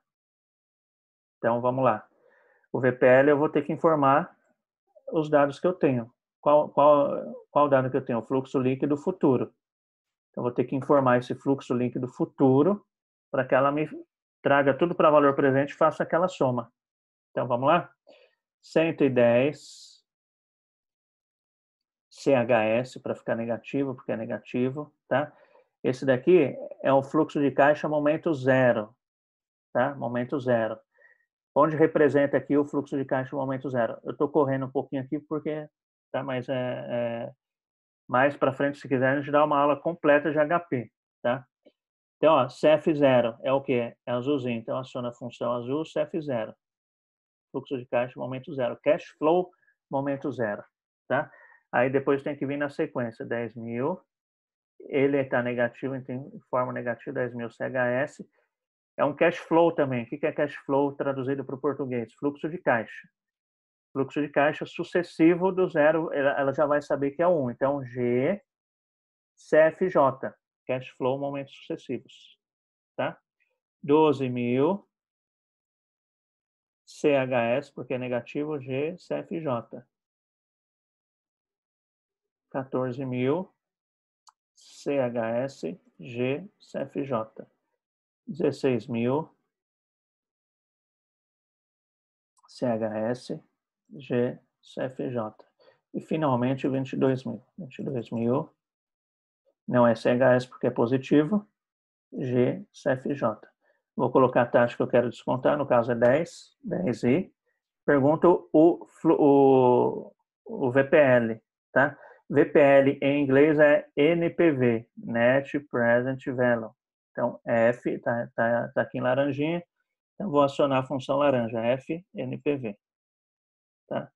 Então, vamos lá. O VPL eu vou ter que informar os dados que eu tenho. Qual dado que eu tenho? O fluxo líquido futuro. Então, vou ter que informar esse fluxo líquido futuro para que ela me traga tudo para valor presente e faça aquela soma. Então, vamos lá? 110 CHS, para ficar negativo, porque é negativo, tá? Esse daqui é o fluxo de caixa momento zero, tá? Momento zero. Onde representa aqui o fluxo de caixa momento zero? Eu estou correndo um pouquinho aqui porque, tá? Mas mais para frente, se quiser, a gente dá uma aula completa de HP, tá? Então, ó, CF0 é o quê? É azulzinho. Então, aciona a função azul, CF0. Fluxo de caixa, momento zero. Cash flow, momento zero, tá? Aí depois tem que vir na sequência, 10.000. Ele está negativo, em forma negativa, 10.000 CHS. É um cash flow também. O que é cash flow traduzido para o português? Fluxo de caixa. Fluxo de caixa sucessivo do zero, ela já vai saber que é 1. Então, G, CFJ, cash flow, momentos sucessivos, tá? 12.000 CHS, porque é negativo, G, CFJ. 14.000 CHS, G, CFJ. 16.000 CHS, G, CFJ. E, finalmente, 22.000. 22.000 não é CHS porque é positivo, G, CFJ. Vou colocar a taxa que eu quero descontar, no caso é 10I. Pergunto o VPL, tá? VPL em inglês é NPV, Net Present Value. Então, F tá aqui em laranjinha, então vou acionar a função laranja, F, NPV. Tá?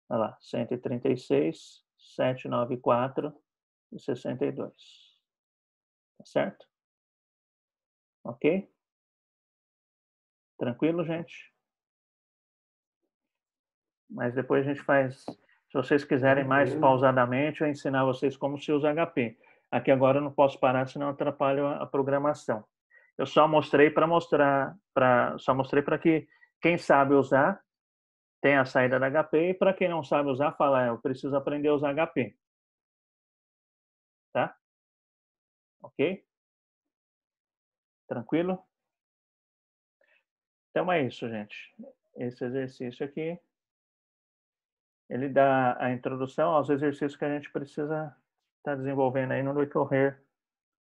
Olha lá, 136, 794 e 62. Tá certo? Ok? Tranquilo, gente? Mas depois a gente faz, se vocês quiserem mais pausadamente, eu ensinar vocês como se usa HP. Aqui agora eu não posso parar, senão atrapalho a programação. Eu só mostrei para que quem sabe usar tem a saída da HP e para quem não sabe usar, fala, eu preciso aprender a usar HP. Tá? Ok? Tranquilo? Então é isso, gente. Esse exercício aqui, ele dá a introdução aos exercícios que a gente precisa estar desenvolvendo aí no decorrer,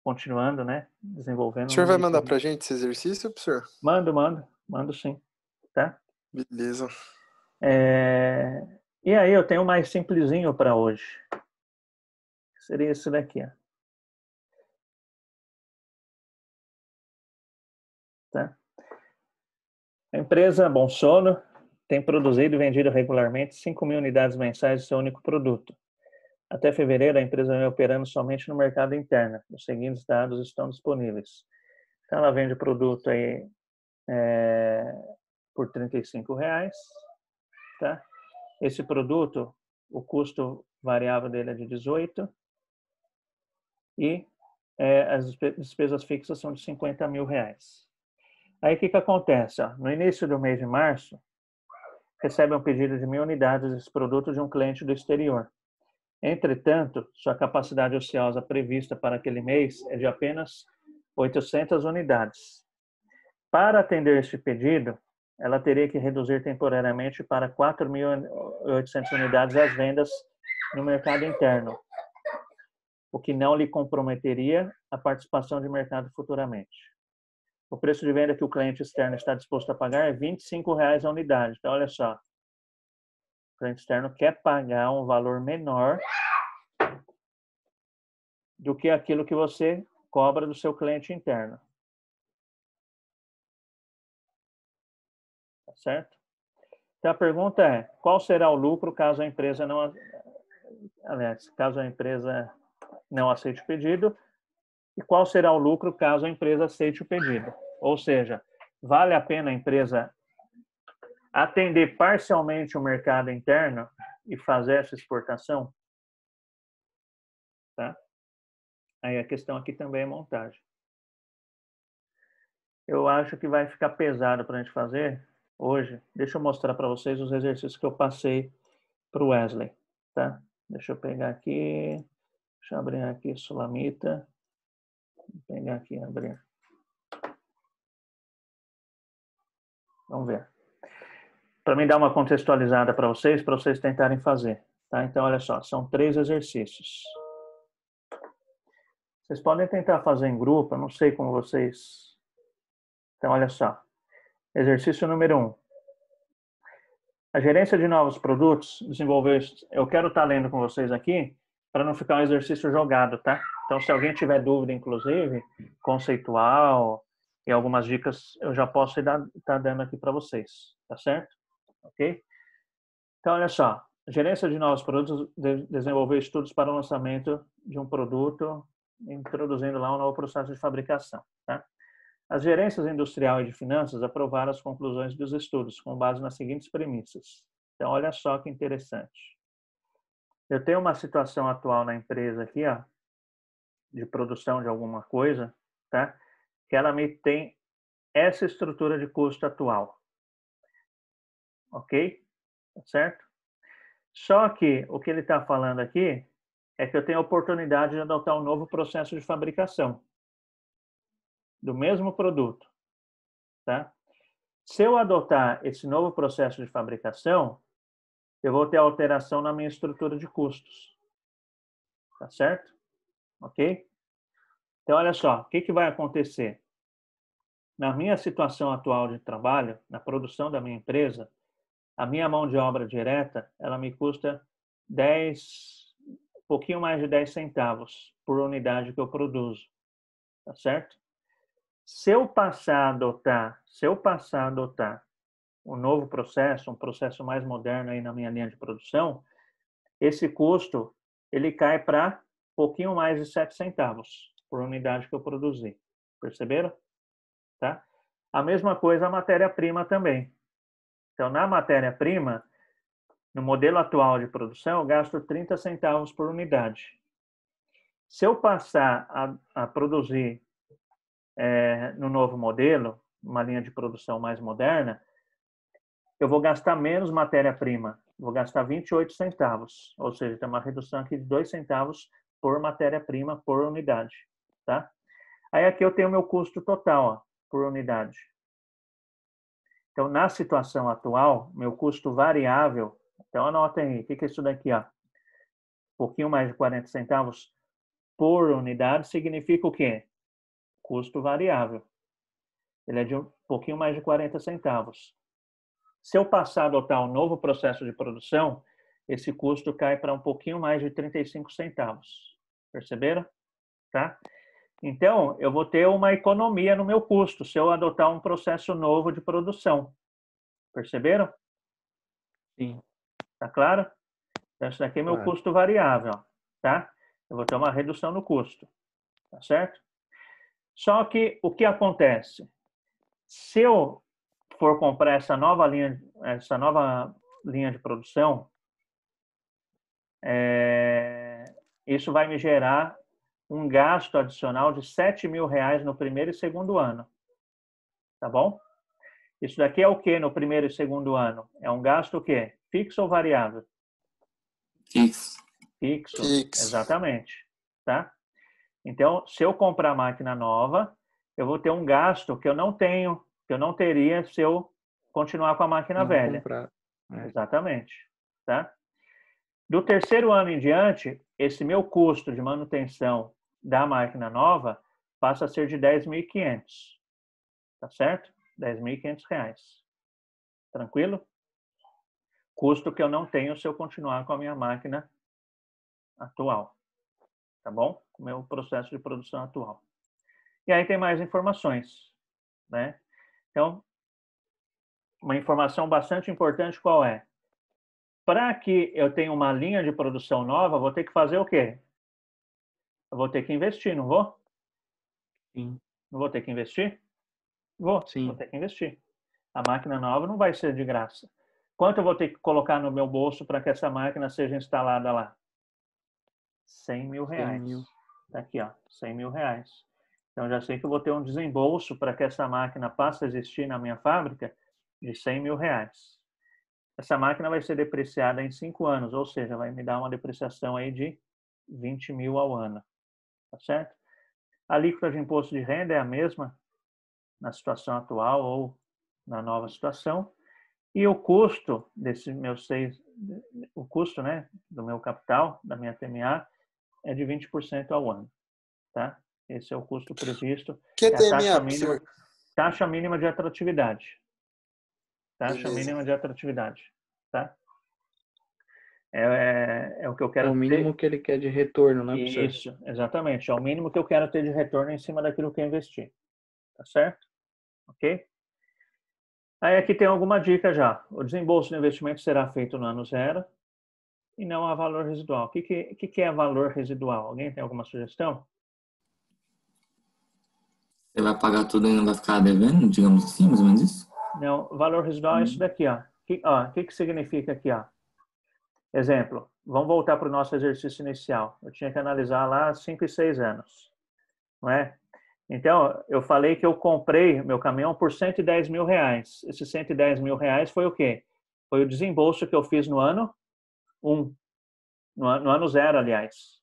continuando, né? Desenvolvendo. O senhor vai mandar pra gente esse exercício, professor? Mando sim, tá? Beleza. E aí eu tenho mais simplesinho para hoje. Seria esse daqui, ó. Tá? A empresa Bom Sono tem produzido e vendido regularmente 5.000 unidades mensais de seu único produto. Até fevereiro, a empresa vem operando somente no mercado interno. Os seguintes dados estão disponíveis. Então, ela vende o produto aí por R$35. Tá? Esse produto, o custo variável dele é de 18 e as despesas fixas são de R$50.000. Aí o que acontece? Ó? No início do mês de março, recebe um pedido de 1.000 unidades desse produto de um cliente do exterior. Entretanto, sua capacidade ociosa prevista para aquele mês é de apenas 800 unidades. Para atender este pedido, ela teria que reduzir temporariamente para 4.800 unidades as vendas no mercado interno, o que não lhe comprometeria a participação de mercado futuramente. O preço de venda que o cliente externo está disposto a pagar é R$ 25,00 a unidade. Então, olha só. O cliente externo quer pagar um valor menor do que aquilo que você cobra do seu cliente interno. Tá certo? Então, a pergunta é, qual será o lucro caso a empresa não... Aliás, caso a empresa não aceite o pedido, e qual será o lucro caso a empresa aceite o pedido? Ou seja, vale a pena a empresa atender parcialmente o mercado interno e fazer essa exportação? Tá? Aí a questão aqui também é montagem. Eu acho que vai ficar pesado para a gente fazer hoje. Deixa eu mostrar para vocês os exercícios que eu passei para o Wesley. Tá? Deixa eu pegar aqui. Deixa eu abrir aqui Sulamita. Vou pegar aqui e abrir. Vamos ver. Para me dar uma contextualizada para vocês tentarem fazer. Tá? Então, olha só, são 3 exercícios. Vocês podem tentar fazer em grupo, eu não sei como vocês... Então, olha só. Exercício número 1. A gerência de novos produtos desenvolveu... Eu quero estar lendo com vocês aqui para não ficar um exercício jogado, tá? Então, se alguém tiver dúvida, inclusive, conceitual e algumas dicas, eu já posso estar dando aqui para vocês, tá certo? Ok? Então, olha só. A gerência de novos produtos desenvolveu estudos para o lançamento de um produto, introduzindo lá um novo processo de fabricação, tá? As gerências industrial e de finanças aprovaram as conclusões dos estudos, com base nas seguintes premissas. Então, olha só que interessante. Eu tenho uma situação atual na empresa aqui, ó, de produção de alguma coisa, tá? Que ela me tem essa estrutura de custo atual. Ok? Tá certo? Só que o que ele está falando aqui é que eu tenho a oportunidade de adotar um novo processo de fabricação do mesmo produto, tá? Se eu adotar esse novo processo de fabricação, eu vou ter alteração na minha estrutura de custos, tá certo? Ok? Então, olha só, o que vai acontecer? Na minha situação atual de trabalho, na produção da minha empresa, a minha mão de obra direta, ela me custa um pouquinho mais de 10 centavos por unidade que eu produzo, tá certo? Se eu passar a adotar um novo processo, um processo mais moderno aí na minha linha de produção, esse custo, ele cai para um pouquinho mais de 7 centavos por unidade que eu produzi. Perceberam? Tá? A mesma coisa a matéria-prima também. Então, na matéria-prima, no modelo atual de produção, eu gasto 30 centavos por unidade. Se eu passar a produzir no novo modelo, uma linha de produção mais moderna, eu vou gastar menos matéria-prima, vou gastar 28 centavos, ou seja, tem uma redução aqui de 2 centavos por matéria-prima por unidade, tá? Aí aqui eu tenho o meu custo total, ó, por unidade. Então, na situação atual, meu custo variável, então anotem aí, o que é isso daqui, ó? Um pouquinho mais de 40 centavos por unidade significa o quê? Custo variável. Ele é de um pouquinho mais de 40 centavos. Se eu passar a adotar um novo processo de produção, esse custo cai para um pouquinho mais de 35 centavos. Perceberam? Tá? Então, eu vou ter uma economia no meu custo se eu adotar um processo novo de produção. Perceberam? Sim. Tá claro? Então, isso daqui é meu custo variável, tá? Eu vou ter uma redução no custo, tá certo? Só que o que acontece? Se eu for comprar essa nova linha de produção, isso vai me gerar um gasto adicional de R$ 7.000 no primeiro e segundo ano. Tá bom? Isso daqui é o que no primeiro e segundo ano? É um gasto o quê? Fixo ou variável? Fixo. Fixo, Fixo. exatamente. Tá? Então, se eu comprar máquina nova, eu vou ter um gasto que eu não tenho, que eu não teria se eu continuar com a máquina Não velha. comprar. É. Exatamente. Tá? Do terceiro ano em diante, esse meu custo de manutenção da máquina nova passa a ser de 10.500. Tá certo? R$10.500. Tranquilo? Custo que eu não tenho se eu continuar com a minha máquina atual. Tá bom? O meu processo de produção atual. E aí tem mais informações, né? Então, uma informação bastante importante qual é? Para que eu tenha uma linha de produção nova, eu vou ter que fazer o quê? Eu vou ter que investir, não vou? Sim. Não vou ter que investir? Vou ter que investir. A máquina nova não vai ser de graça. Quanto eu vou ter que colocar no meu bolso para que essa máquina seja instalada lá? R$100.000. 100 mil. Tá aqui, ó, R$100.000. Então, já sei que eu vou ter um desembolso para que essa máquina passe a existir na minha fábrica de R$100.000. Essa máquina vai ser depreciada em 5 anos, ou seja, vai me dar uma depreciação aí de 20.000 ao ano. Tá certo? A alíquota de imposto de renda é a mesma na situação atual ou na nova situação. E o custo desse meu o custo, né, do meu capital, da minha TMA, é de 20% ao ano, tá? Esse é o custo previsto. Que é a TMA, professor? taxa mínima de atratividade. Taxa Beleza. mínima de atratividade, tá? É o que eu quero É o mínimo ter. que ele quer de retorno, né, professor? Isso, exatamente. É o mínimo que eu quero ter de retorno em cima daquilo que eu investi. Tá certo? Ok? Aí aqui tem alguma dica já. O desembolso do investimento será feito no ano zero e não há valor residual. O que é valor residual? Alguém tem alguma sugestão? Você vai pagar tudo e não vai ficar devendo, digamos assim, mais ou menos isso? Não, valor residual é isso daqui, ó. O que significa aqui, ó? Exemplo, vamos voltar para o nosso exercício inicial. Eu tinha que analisar lá 5 e 6 anos, não é? Então, eu falei que eu comprei meu caminhão por R$110.000. Esses R$110.000 foi o quê? Foi o desembolso que eu fiz no ano 1. No ano 0, aliás.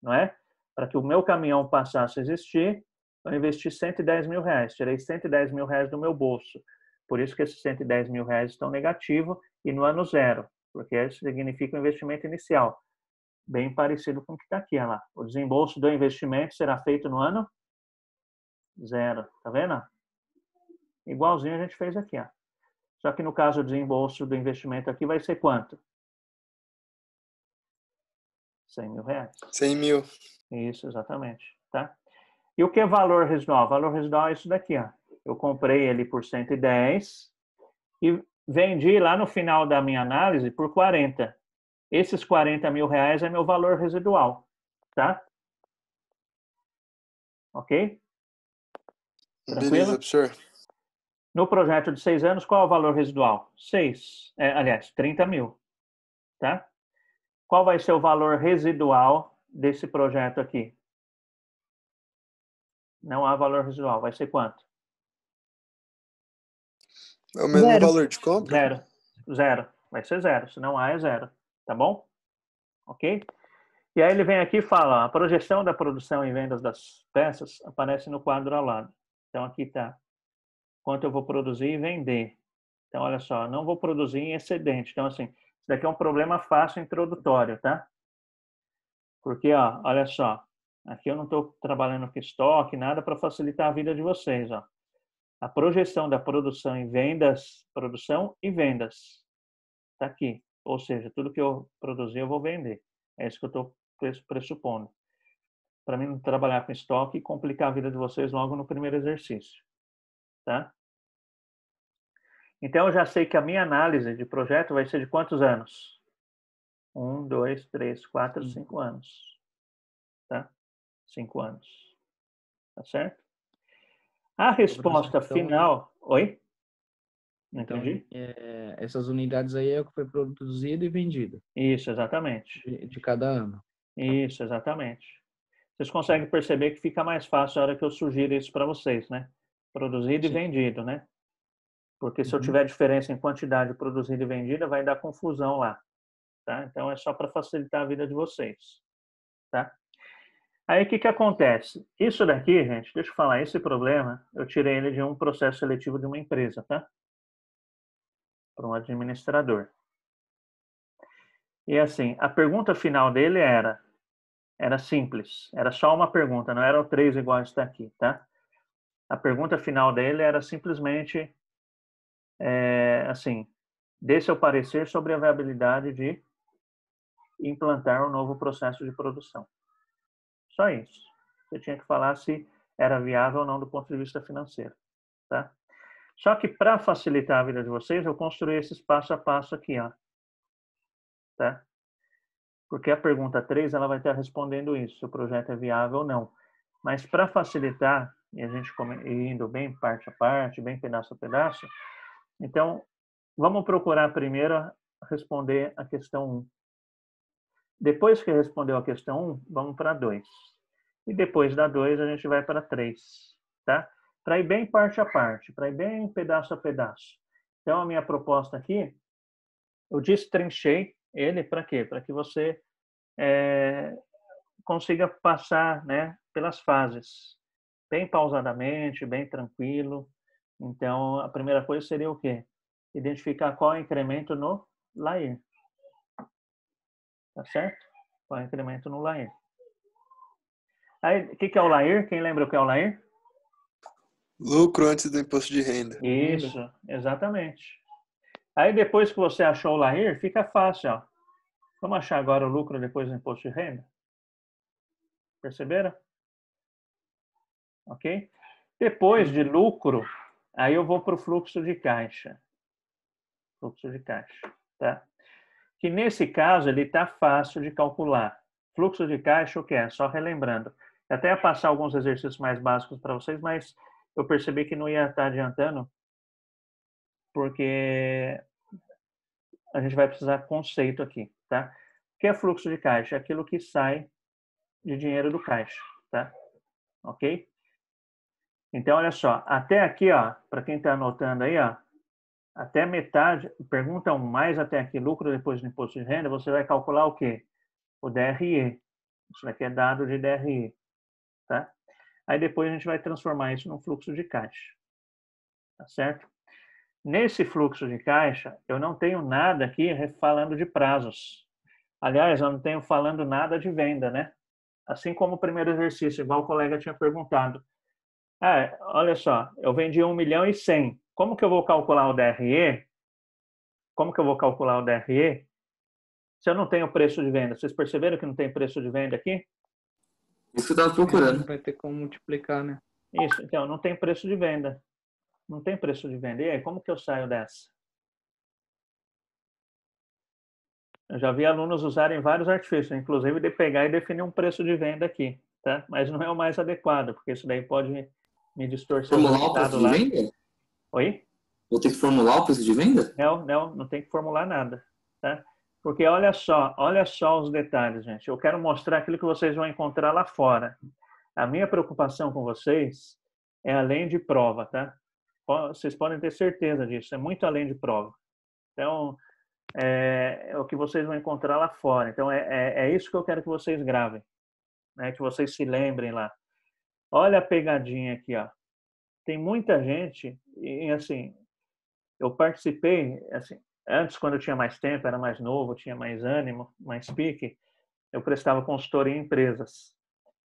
Não é? Para que o meu caminhão passasse a existir, eu investi R$110.000. Tirei R$110.000 do meu bolso. Por isso que esses R$110.000 estão negativos e no ano 0. Porque isso significa um investimento inicial. Bem parecido com o que está aqui, olha lá. O desembolso do investimento será feito no ano 0. Tá vendo? Igualzinho a gente fez aqui, ó. Só que no caso do desembolso do investimento aqui vai ser quanto? R$100.000. 100 mil. Isso, exatamente. Tá? E o que é valor residual? Valor residual é isso daqui, ó. Eu comprei ele por 110 e vendi lá no final da minha análise por 40. Esses R$40.000 é meu valor residual, tá? Ok? Tranquilo? Beleza, professor. No projeto de 6 anos, qual é o valor residual? 30.000, tá? Qual vai ser o valor residual desse projeto aqui? Não há valor residual. Vai ser quanto? É o mesmo Zero. valor de compra? Zero. Vai ser 0. Se não há, é 0. Tá bom? Ok? E aí ele vem aqui e fala, ó, a projeção da produção e vendas das peças aparece no quadro ao lado. Então aqui está quanto eu vou produzir e vender. Então olha só, não vou produzir em excedente. Então assim, isso daqui é um problema fácil introdutório, tá? Porque, ó, olha só, aqui eu não estou trabalhando com estoque, nada para facilitar a vida de vocês, ó. A projeção da produção e vendas, está aqui. Ou seja, tudo que eu produzir eu vou vender. É isso que eu estou pressupondo. Para mim não trabalhar com estoque e complicar a vida de vocês logo no primeiro exercício. Tá? Então, eu já sei que a minha análise de projeto vai ser de quantos anos? 1, 2, 3, 4, 5 anos. Tá? 5 anos. Tá certo? A resposta final... Oi? Não entendi? Essas unidades aí é o que foi produzido e vendido. Isso, exatamente. De cada ano. Isso, exatamente. Vocês conseguem perceber que fica mais fácil a hora que eu sugiro isso para vocês, né? Produzido e Sim. vendido, né? Porque se eu tiver diferença em quantidade produzida e vendida, vai dar confusão lá, tá? Então é só para facilitar a vida de vocês, tá? Aí o que acontece? Isso daqui, gente, deixa eu falar, esse problema, eu tirei ele de um processo seletivo de uma empresa, tá? Para um administrador. E assim, a pergunta final dele era simples, era só uma pergunta, não eram 3 iguais está aqui, tá? A pergunta final dele era simplesmente assim, dê seu parecer sobre a viabilidade de implantar um novo processo de produção. Só isso. Você tinha que falar se era viável ou não do ponto de vista financeiro, tá? Só que para facilitar a vida de vocês, eu construí esses passo a passo aqui, ó. Tá? Porque a pergunta 3, ela vai estar respondendo isso, se o projeto é viável ou não. Mas para facilitar, e a gente indo bem parte a parte, bem pedaço a pedaço, então, vamos procurar primeiro responder a questão 1. Depois que respondeu a questão 1, vamos para 2. E depois da 2, a gente vai para 3, tá? Para ir bem parte a parte, para ir bem pedaço a pedaço. Então, a minha proposta aqui, eu destrinchei ele para quê? Para que você consiga passar, né, pelas fases, bem pausadamente, bem tranquilo. Então, a primeira coisa seria o quê? Identificar qual é o incremento no LAIR. Tá certo? Qual é o incremento no LAIR. Aí, o que é o LAIR? Quem lembra o que é o LAIR? Lucro antes do imposto de renda. Isso, exatamente. Aí, depois que você achou o LAIR, fica fácil, ó. Vamos achar agora o lucro depois do imposto de renda? Perceberam? Ok? Depois de lucro, aí eu vou para o fluxo de caixa. Fluxo de caixa, tá? Que nesse caso ele está fácil de calcular. Fluxo de caixa, o que é? Só relembrando. Eu até ia passar alguns exercícios mais básicos para vocês, mas eu percebi que não ia estar adiantando, porque a gente vai precisar conceito aqui, tá? O que é fluxo de caixa? É aquilo que sai de dinheiro do caixa, tá? Ok? Então, olha só, até aqui, ó, para quem está anotando aí, ó, até metade, pergunta 1 mais até aqui, lucro depois do imposto de renda, você vai calcular o quê? O DRE. Isso daqui é dado de DRE, tá? Aí depois a gente vai transformar isso num fluxo de caixa, tá certo? Nesse fluxo de caixa, eu não tenho nada aqui falando de prazos. Aliás, eu não tenho falando nada de venda, né? Assim como o primeiro exercício, igual o colega tinha perguntado. Ah, olha só, eu vendi 1.100.000. Como que eu vou calcular o DRE? Como que eu vou calcular o DRE se eu não tenho preço de venda? Vocês perceberam que não tem preço de venda aqui? Isso que eu estava procurando. Não vai ter como multiplicar, né? Isso, então, não tem preço de venda. Não tem preço de venda. E aí, como que eu saio dessa? Eu já vi alunos usarem vários artifícios, inclusive de pegar e definir um preço de venda aqui, tá? Mas não é o mais adequado, porque isso daí pode me distorcer o Formular o preço resultado lá. de venda? Oi? Vou ter que formular o preço de venda? Não tem que formular nada, tá? Porque olha só os detalhes, gente. Eu quero mostrar aquilo que vocês vão encontrar lá fora. A minha preocupação com vocês é além de prova, tá? Vocês podem ter certeza disso, é muito além de prova. Então, é o que vocês vão encontrar lá fora. Então, é isso que eu quero que vocês gravem, né? Que vocês se lembrem lá. Olha a pegadinha aqui, ó. Tem muita gente, e assim, eu participei, assim, antes, quando eu tinha mais tempo, era mais novo, tinha mais ânimo, mais pique, eu prestava consultoria em empresas.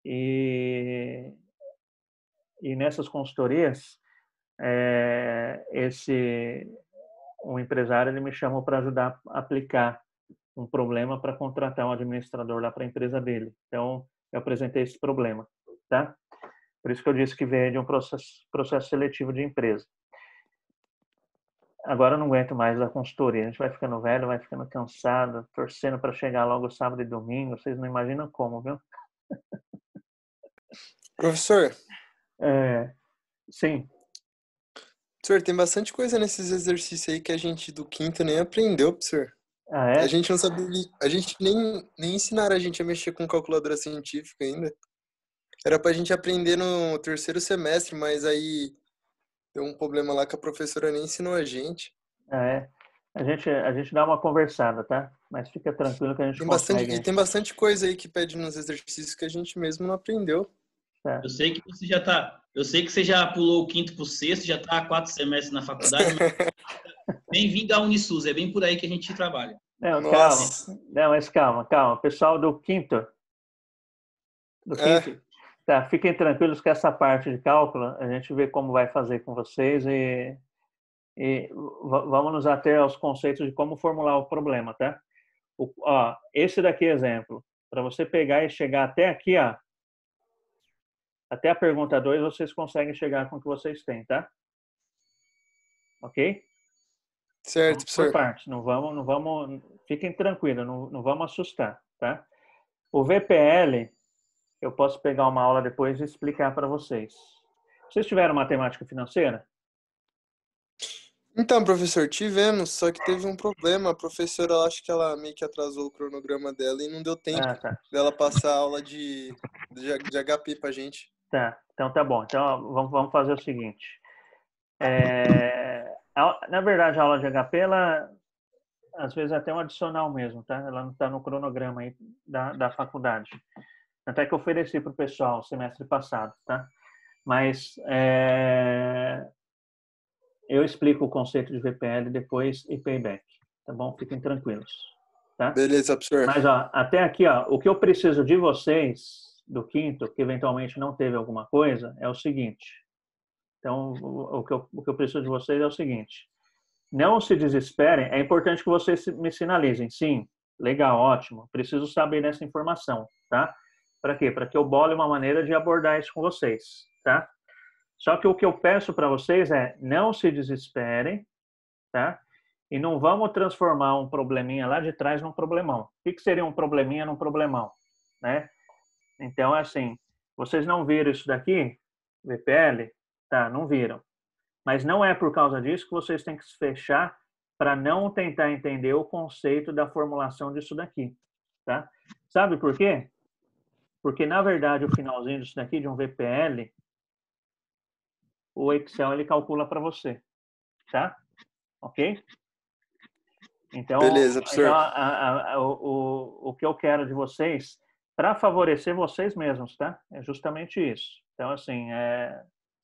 E nessas consultorias, um empresário ele me chamou para ajudar a aplicar um problema para contratar um administrador lá para a empresa dele. Então, eu apresentei esse problema, tá? Por isso que eu disse que veio de um processo seletivo de empresa. Agora eu não aguento mais a consultoria. A gente vai ficando velho, vai ficando cansado, torcendo para chegar logo sábado e domingo. Vocês não imaginam como, viu? Professor? Sim. Professor, tem bastante coisa nesses exercícios aí que a gente do quinto nem aprendeu, professor. Ah, é? A gente não sabia, a gente nem ensinaram a gente a mexer com calculadora científica ainda. Era pra gente aprender no terceiro semestre, mas aí Deu um problema lá que a professora nem ensinou a gente. É, a gente dá uma conversada, tá? Mas fica tranquilo que a gente consegue. Tem bastante coisa aí que pede nos exercícios que a gente mesmo não aprendeu. Tá. Eu sei que você já pulou o quinto pro sexto, já tá há 4 semestres na faculdade, mas bem-vindo à Unisus, é bem por aí que a gente trabalha. Não, calma. Não, mas calma. Pessoal do quinto. Tá, fiquem tranquilos que essa parte de cálculo a gente vê como vai fazer com vocês e vamos nos ater aos conceitos de como formular o problema, tá? Esse daqui é exemplo. Para você pegar e chegar até aqui, ó, até a pergunta 2, vocês conseguem chegar com o que vocês têm, tá? Ok? Certo, professor. Por parte, não vamos, fiquem tranquilos, não vamos assustar, tá? O VPL, eu posso pegar uma aula depois e explicar para vocês. Vocês tiveram matemática financeira? Então, professor, tivemos, só que teve um problema. A professora, acho que ela meio que atrasou o cronograma dela e não deu tempo dela passar a aula de HP pra gente. Tá, então tá bom. Então vamos fazer o seguinte. Na verdade, a aula de HP, ela às vezes é até um adicional mesmo, tá? Ela não está no cronograma aí da faculdade. Até que eu ofereci para o pessoal semestre passado, tá? Mas eu explico o conceito de VPL depois e payback, tá bom? Fiquem tranquilos, tá? Beleza, professor. Mas até aqui, o que eu preciso de vocês do quinto, que eventualmente não teve alguma coisa, é o seguinte. Então, o que eu preciso de vocês é o seguinte. Não se desesperem. É importante que vocês me sinalizem. Sim, legal, ótimo. Preciso saber dessa informação, tá? Para quê? Para que eu bole uma maneira de abordar isso com vocês, tá? Só que o que eu peço para vocês é não se desesperem, tá? E não vamos transformar um probleminha lá de trás num problemão. O que seria um probleminha num problemão, né? Então, assim, vocês não viram isso daqui, VPL? Tá, não viram. Mas não é por causa disso que vocês têm que se fechar para não tentar entender o conceito da formulação disso daqui, tá? Sabe por quê? Porque, na verdade, o finalzinho disso daqui, de um VPL, o Excel, ele calcula para você, tá? Ok? Então, beleza, professor. O que eu quero de vocês, para favorecer vocês mesmos, tá? É justamente isso. Então, assim,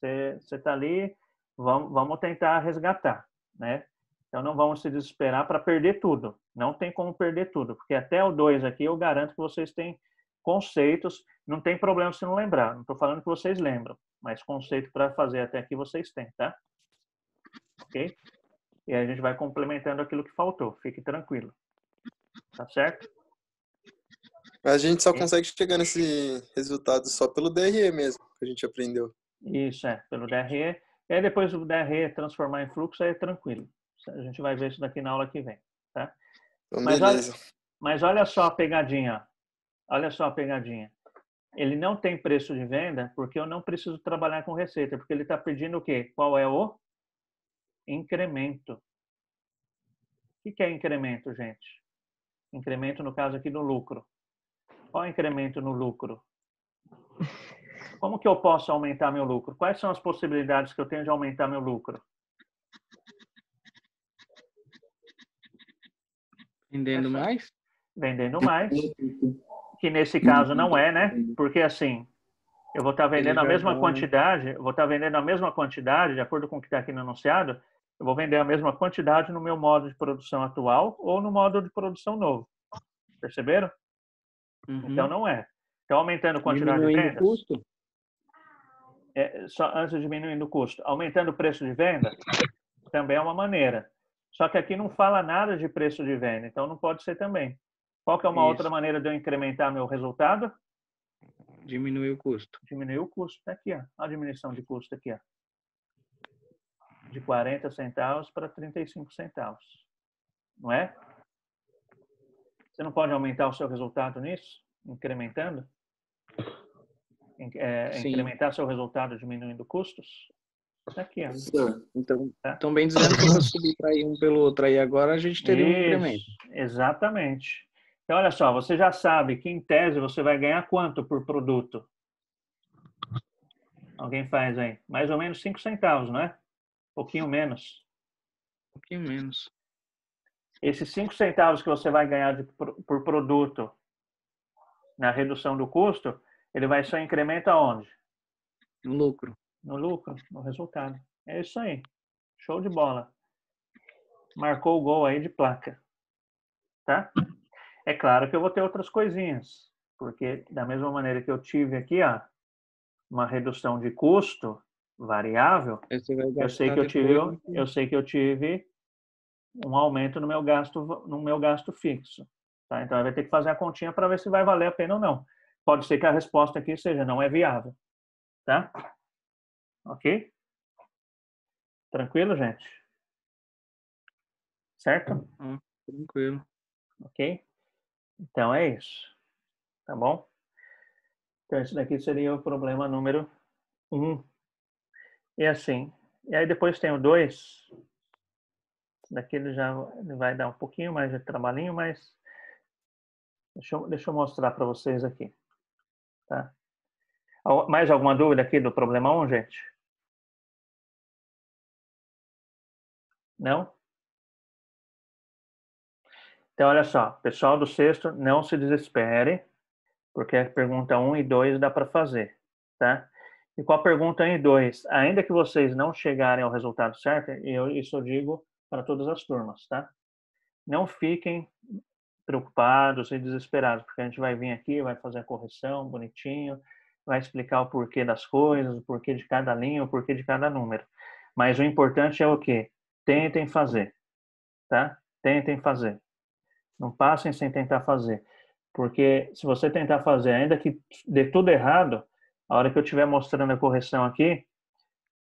você está ali, vamos tentar resgatar, né? Então, não vamos se desesperar para perder tudo. Não tem como perder tudo, porque até o 2 aqui eu garanto que vocês têm conceitos. Não tem problema se não lembrar. Não estou falando que vocês lembram, mas conceito para fazer até aqui vocês têm, tá? Ok? E aí a gente vai complementando aquilo que faltou. Fique tranquilo. Tá certo? A gente só consegue chegar nesse resultado só pelo DRE mesmo, que a gente aprendeu. Isso, pelo DRE. E aí depois do DRE transformar em fluxo, aí é tranquilo. A gente vai ver isso daqui na aula que vem, tá? Então, beleza. Mas olha só a pegadinha. Olha só a pegadinha. Ele não tem preço de venda porque eu não preciso trabalhar com receita, porque ele está pedindo o quê? Qual é o incremento? O que é incremento, gente? Incremento, no caso aqui, no lucro. Qual é o incremento no lucro? Como que eu posso aumentar meu lucro? Quais são as possibilidades que eu tenho de aumentar meu lucro? Vendendo mais? Vendendo mais. Que nesse caso não é, né? Porque assim, eu vou estar vendendo a mesma quantidade, de acordo com o que está aqui no enunciado, eu vou vender a mesma quantidade no meu modo de produção atual ou no modo de produção novo. Perceberam? Então não é. Então, aumentando a quantidade de vendas. O custo? Só antes de diminuindo o custo. Aumentando o preço de venda também é uma maneira. Só que aqui não fala nada de preço de venda, então não pode ser também. Qual que é uma outra maneira de eu incrementar meu resultado? Diminuir o custo. Diminuir o custo. Tá aqui, ó. A diminuição de custo aqui, ó. De 40 centavos para 35 centavos. Não é? Você não pode aumentar o seu resultado nisso? Incrementando? Incrementar seu resultado diminuindo custos? Tá aqui, ó. Então, bem dizendo que para subir para ir um pelo outro aí agora, a gente teria um incremento. Exatamente. Então, olha só, você já sabe que, em tese, você vai ganhar quanto por produto? Alguém faz aí? Mais ou menos 5 centavos, não é? pouquinho menos. Um pouquinho menos. Esses 5 centavos que você vai ganhar por produto na redução do custo, ele vai só incrementa onde? No lucro. No lucro, no resultado. É isso aí. Show de bola. Marcou o gol aí de placa. Tá? É claro que eu vou ter outras coisinhas, porque da mesma maneira que eu tive aqui, ó, uma redução de custo variável, eu sei que eu tive um aumento no meu gasto fixo. Tá? Então, vai ter que fazer a continha para ver se vai valer a pena ou não. Pode ser que a resposta aqui seja não é viável. Tá? Ok? Tranquilo, gente? Certo? Tranquilo. Ok? Então, é isso. Tá bom? Então, esse daqui seria o problema número 1. E assim, e aí depois tem o 2. Esse daqui ele vai dar um pouquinho mais de trabalhinho, mas deixa eu mostrar para vocês aqui. Tá? Mais alguma dúvida aqui do problema 1, gente? Não? Então, olha só, pessoal do sexto, não se desespere, porque a pergunta 1 e 2 dá para fazer, tá? E com a pergunta 1 e 2, ainda que vocês não chegarem ao resultado certo, isso eu digo para todas as turmas, tá? Não fiquem preocupados e desesperados, porque a gente vai vir aqui, vai fazer a correção bonitinho, vai explicar o porquê das coisas, o porquê de cada linha, o porquê de cada número. Mas o importante é o quê? Tentem fazer, tá? Tentem fazer. Não passem sem tentar fazer. Porque se você tentar fazer, ainda que dê tudo errado, a hora que eu estiver mostrando a correção aqui,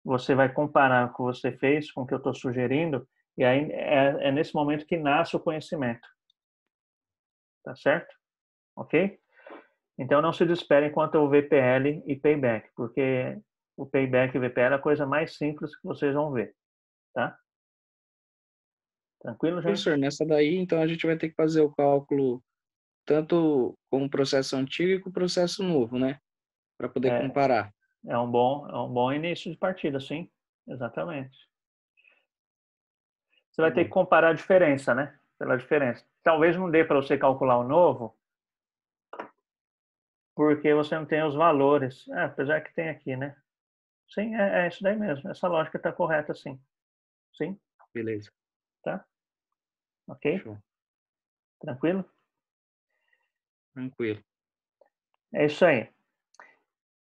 você vai comparar o que você fez com o que eu estou sugerindo, e aí é nesse momento que nasce o conhecimento. Tá certo? Ok? Então, não se desespere quanto ao VPL e Payback, porque o Payback e o VPL é a coisa mais simples que vocês vão ver. Tá? Tranquilo, gente? Professor, nessa daí, então, a gente vai ter que fazer o cálculo tanto com o processo antigo e com o processo novo, né? Para poder comparar. É um bom início de partida, sim. Exatamente. Você vai ter que comparar a diferença, né? Pela diferença. Talvez não dê para você calcular o novo, porque você não tem os valores. Apesar que tem aqui, né? Sim, é isso daí mesmo. Essa lógica está correta, sim. Sim? Beleza. Tá? Ok? Show. Tranquilo? Tranquilo. É isso aí.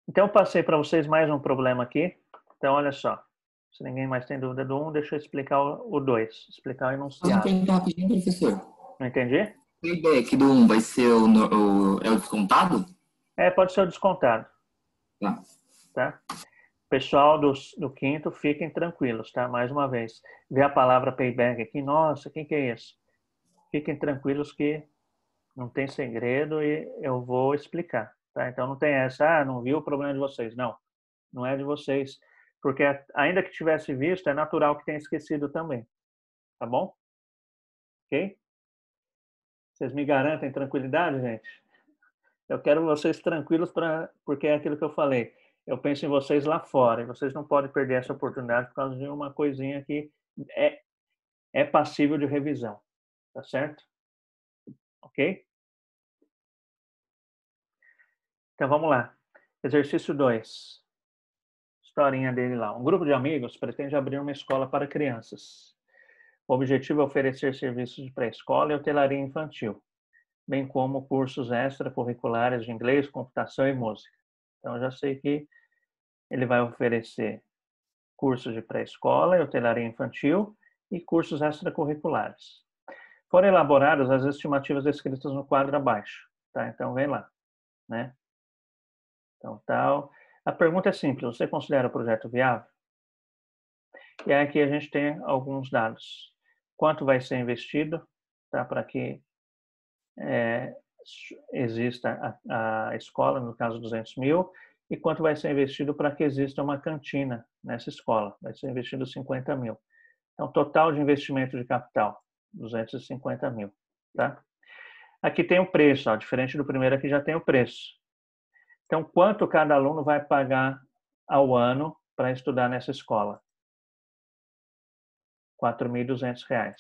Então, eu passei para vocês mais um problema aqui. Então, olha só. Se ninguém mais tem dúvida do 1, deixa eu explicar o 2. Explicar o enunciado. Posso perguntar rapidinho, professor? Não entendi? A ideia aqui do 1 vai ser o descontado? Pode ser o descontado. Tá? Pessoal do quinto, fiquem tranquilos, tá? Mais uma vez. Vê a palavra payback aqui. Nossa, o que é isso? Fiquem tranquilos que não tem segredo e eu vou explicar, tá? Então não tem essa, não viu o problema de vocês. Não, não é de vocês. Porque ainda que tivesse visto, é natural que tenha esquecido também. Tá bom? Ok? Vocês me garantem tranquilidade, gente? Eu quero vocês tranquilos porque é aquilo que eu falei. Eu penso em vocês lá fora e vocês não podem perder essa oportunidade por causa de uma coisinha que é passível de revisão. Tá certo? Ok? Então vamos lá. Exercício 2. Historinha dele lá. Um grupo de amigos pretende abrir uma escola para crianças. O objetivo é oferecer serviços de pré-escola e hotelaria infantil, bem como cursos extracurriculares de inglês, computação e música. Então, eu já sei que ele vai oferecer cursos de pré-escola e hotelaria infantil e cursos extracurriculares. Foram elaboradas as estimativas descritas no quadro abaixo. Tá? Então, vem lá. Né? Então, tal. A pergunta é simples. Você considera o projeto viável? E aí aqui a gente tem alguns dados. Quanto vai ser investido, tá? Para que exista a escola, no caso 200 mil, e quanto vai ser investido para que exista uma cantina nessa escola. Vai ser investido 50 mil. Então, total de investimento de capital, 250 mil. Tá? Aqui tem o preço, ó, diferente do primeiro, aqui já tem o preço. Então, quanto cada aluno vai pagar ao ano para estudar nessa escola? R$ 4.200,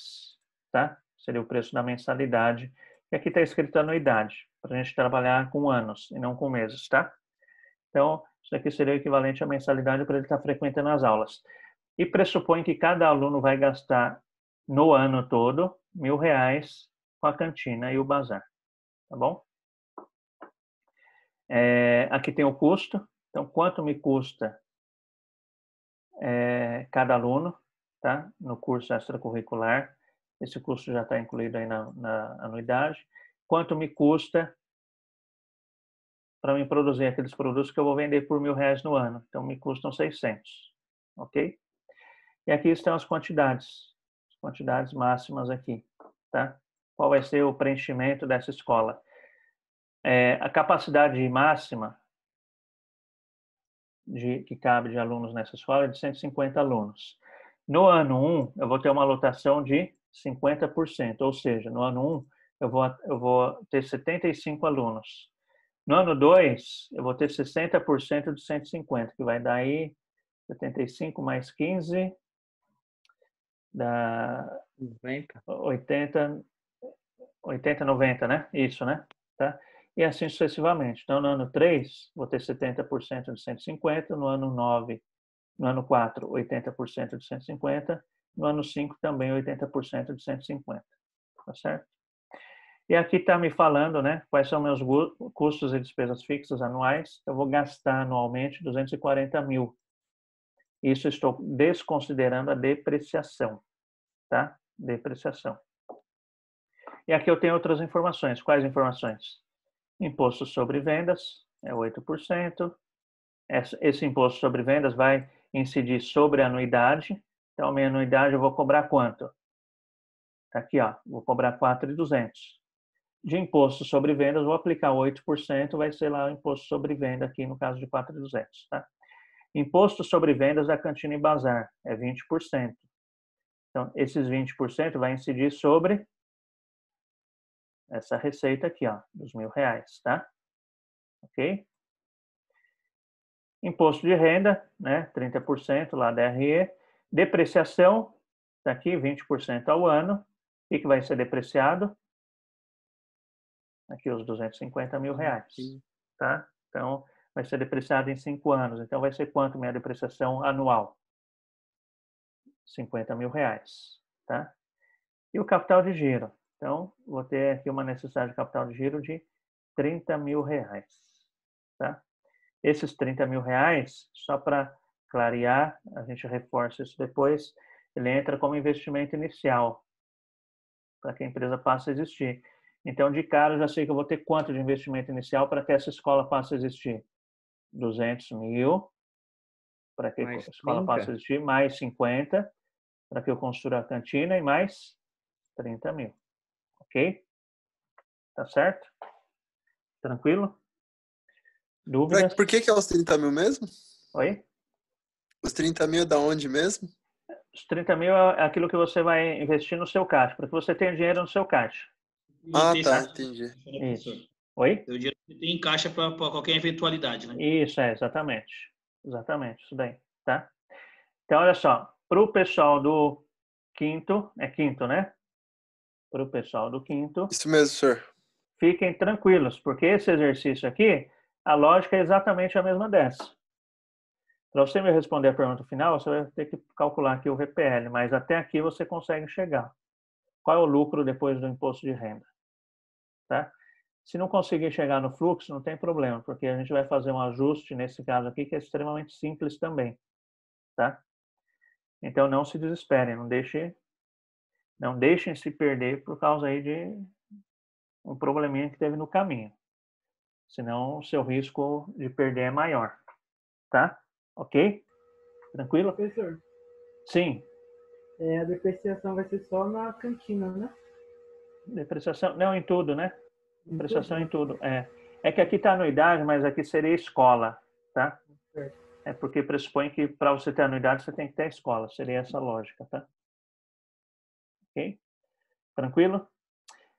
tá? Seria o preço da mensalidade. E aqui está escrito anuidade, para a gente trabalhar com anos e não com meses, tá? Então, isso aqui seria o equivalente à mensalidade para ele estar frequentando as aulas. E pressupõe que cada aluno vai gastar no ano todo R$ 1.000 com a cantina e o bazar, tá bom? Aqui tem o custo. Então, quanto me custa cada aluno, tá? No curso extracurricular. Esse custo já está incluído aí na anuidade. Quanto me custa para me produzir aqueles produtos que eu vou vender por R$ 1.000 no ano? Então, me custam 600, ok? E aqui estão as quantidades máximas aqui, tá? Qual vai ser o preenchimento dessa escola? A capacidade máxima que cabe de alunos nessa escola é de 150 alunos. No ano 1, eu vou ter uma lotação de 50%, ou seja, no ano 1, eu vou ter 75 alunos. No ano 2, eu vou ter 60% de 150, que vai dar aí 75 mais 15, dá 80, 90, né? Isso, né? Tá? E assim sucessivamente. Então, no ano 3, vou ter 70% de 150, no ano 4, 80% de 150, no ano 5 também 80% de 150, tá certo? E aqui está me falando, né, quais são meus custos e despesas fixas anuais. Eu vou gastar anualmente 240 mil. Isso estou desconsiderando a depreciação, tá? Depreciação. E aqui eu tenho outras informações. Quais informações? Imposto sobre vendas é 8%. Esse imposto sobre vendas vai incidir sobre a anuidade. Então, a minha anuidade eu vou cobrar quanto? Tá aqui, ó, vou cobrar 4.200. De imposto sobre vendas, vou aplicar 8%, vai ser lá o imposto sobre venda aqui no caso de 4.200, tá? Imposto sobre vendas da cantina e bazar é 20%. Então, esses 20% vai incidir sobre essa receita aqui, ó, dos R$ 1.000, tá? Ok? Imposto de renda, né, 30% lá da RE. Depreciação, tá aqui, 20% ao ano. O que vai ser depreciado? Aqui os R$ 250 mil, tá? Então, vai ser depreciado em 5 anos. Então, vai ser quanto minha depreciação anual? R$ 50 mil, tá? E o capital de giro? Então, vou ter aqui uma necessidade de capital de giro de R$ 30 mil, tá? Esses R$ 30 mil, só para clarear, a gente reforça isso depois, ele entra como investimento inicial, para que a empresa passe a existir. Então, de cara, eu já sei que eu vou ter quanto de investimento inicial para que essa escola passe a existir? 200 mil, para que a escola passe a existir, mais 50, para que eu construa a cantina, e mais 30 mil. Ok? Tá certo? Tranquilo? Dúvidas? Por que é os 30 mil mesmo? Oi? Os 30 mil é da onde mesmo? Os 30 mil é aquilo que você vai investir no seu caixa, para que você tenha dinheiro no seu caixa. Ah, tá, entendi. Isso. Oi? O dinheiro que tem em caixa para qualquer eventualidade, né? Isso, exatamente. Exatamente, isso daí, tá? Então, olha só, para o pessoal do quinto, é quinto, né? Para o pessoal do quinto. Isso mesmo, senhor. Fiquem tranquilos, porque esse exercício aqui, a lógica é exatamente a mesma dessa. Para você me responder a pergunta final, você vai ter que calcular aqui o VPL, mas até aqui você consegue chegar. Qual é o lucro depois do imposto de renda? Tá? Se não conseguir chegar no fluxo, não tem problema, porque a gente vai fazer um ajuste nesse caso aqui, que é extremamente simples também. Tá? Então, não se desesperem, não deixem se perder por causa aí de um probleminha que teve no caminho. Senão, o seu risco de perder é maior. Tá? Ok? Tranquilo? Professor. Sim. A depreciação vai ser só na cantina, né? Depreciação, não, em tudo, né? Depreciação em tudo. É que aqui está anuidade, mas aqui seria escola, tá? É porque pressupõe que para você ter anuidade, você tem que ter a escola. Seria essa a lógica, tá? Ok? Tranquilo?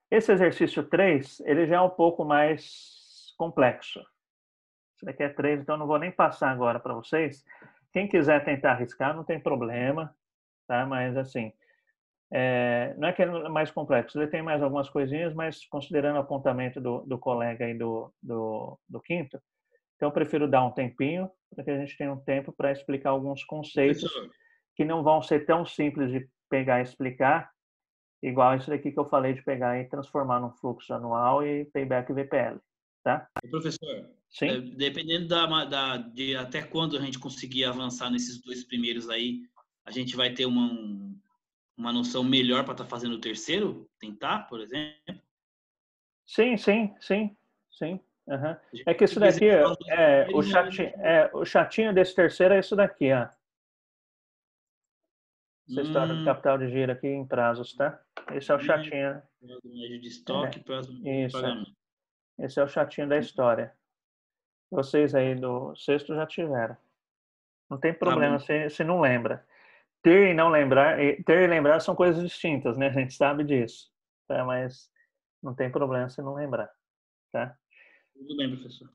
Esse exercício 3, ele já é um pouco mais complexo. Esse daqui é 3, então eu não vou nem passar agora para vocês. Quem quiser tentar arriscar, não tem problema, tá? Mas, assim, Não é que é mais complexo, ele tem mais algumas coisinhas, mas considerando o apontamento do colega aí do quinto, então eu prefiro dar um tempinho para que a gente tenha um tempo para explicar alguns conceitos que não vão ser tão simples de pegar e explicar, igual isso daqui que eu falei de pegar e transformar num fluxo anual e payback VPL, tá? Professor, sim? Dependendo de até quando a gente conseguir avançar nesses 2 primeiros aí, a gente vai ter uma noção melhor para estar fazendo o terceiro? Tentar, por exemplo? Sim. Uhum. É que isso daqui, o chatinho desse terceiro é isso daqui, ó. Essa história do capital de giro aqui em prazos, tá? Esse é o chatinho. Médio de estoque, prazo de pagamento. Esse é o chatinho da história. Vocês aí do sexto já tiveram. Não tem problema se não lembra. Ter e lembrar são coisas distintas, né? A gente sabe disso. Tá? Mas não tem problema se não lembrar. Tá? Tudo bem, professor.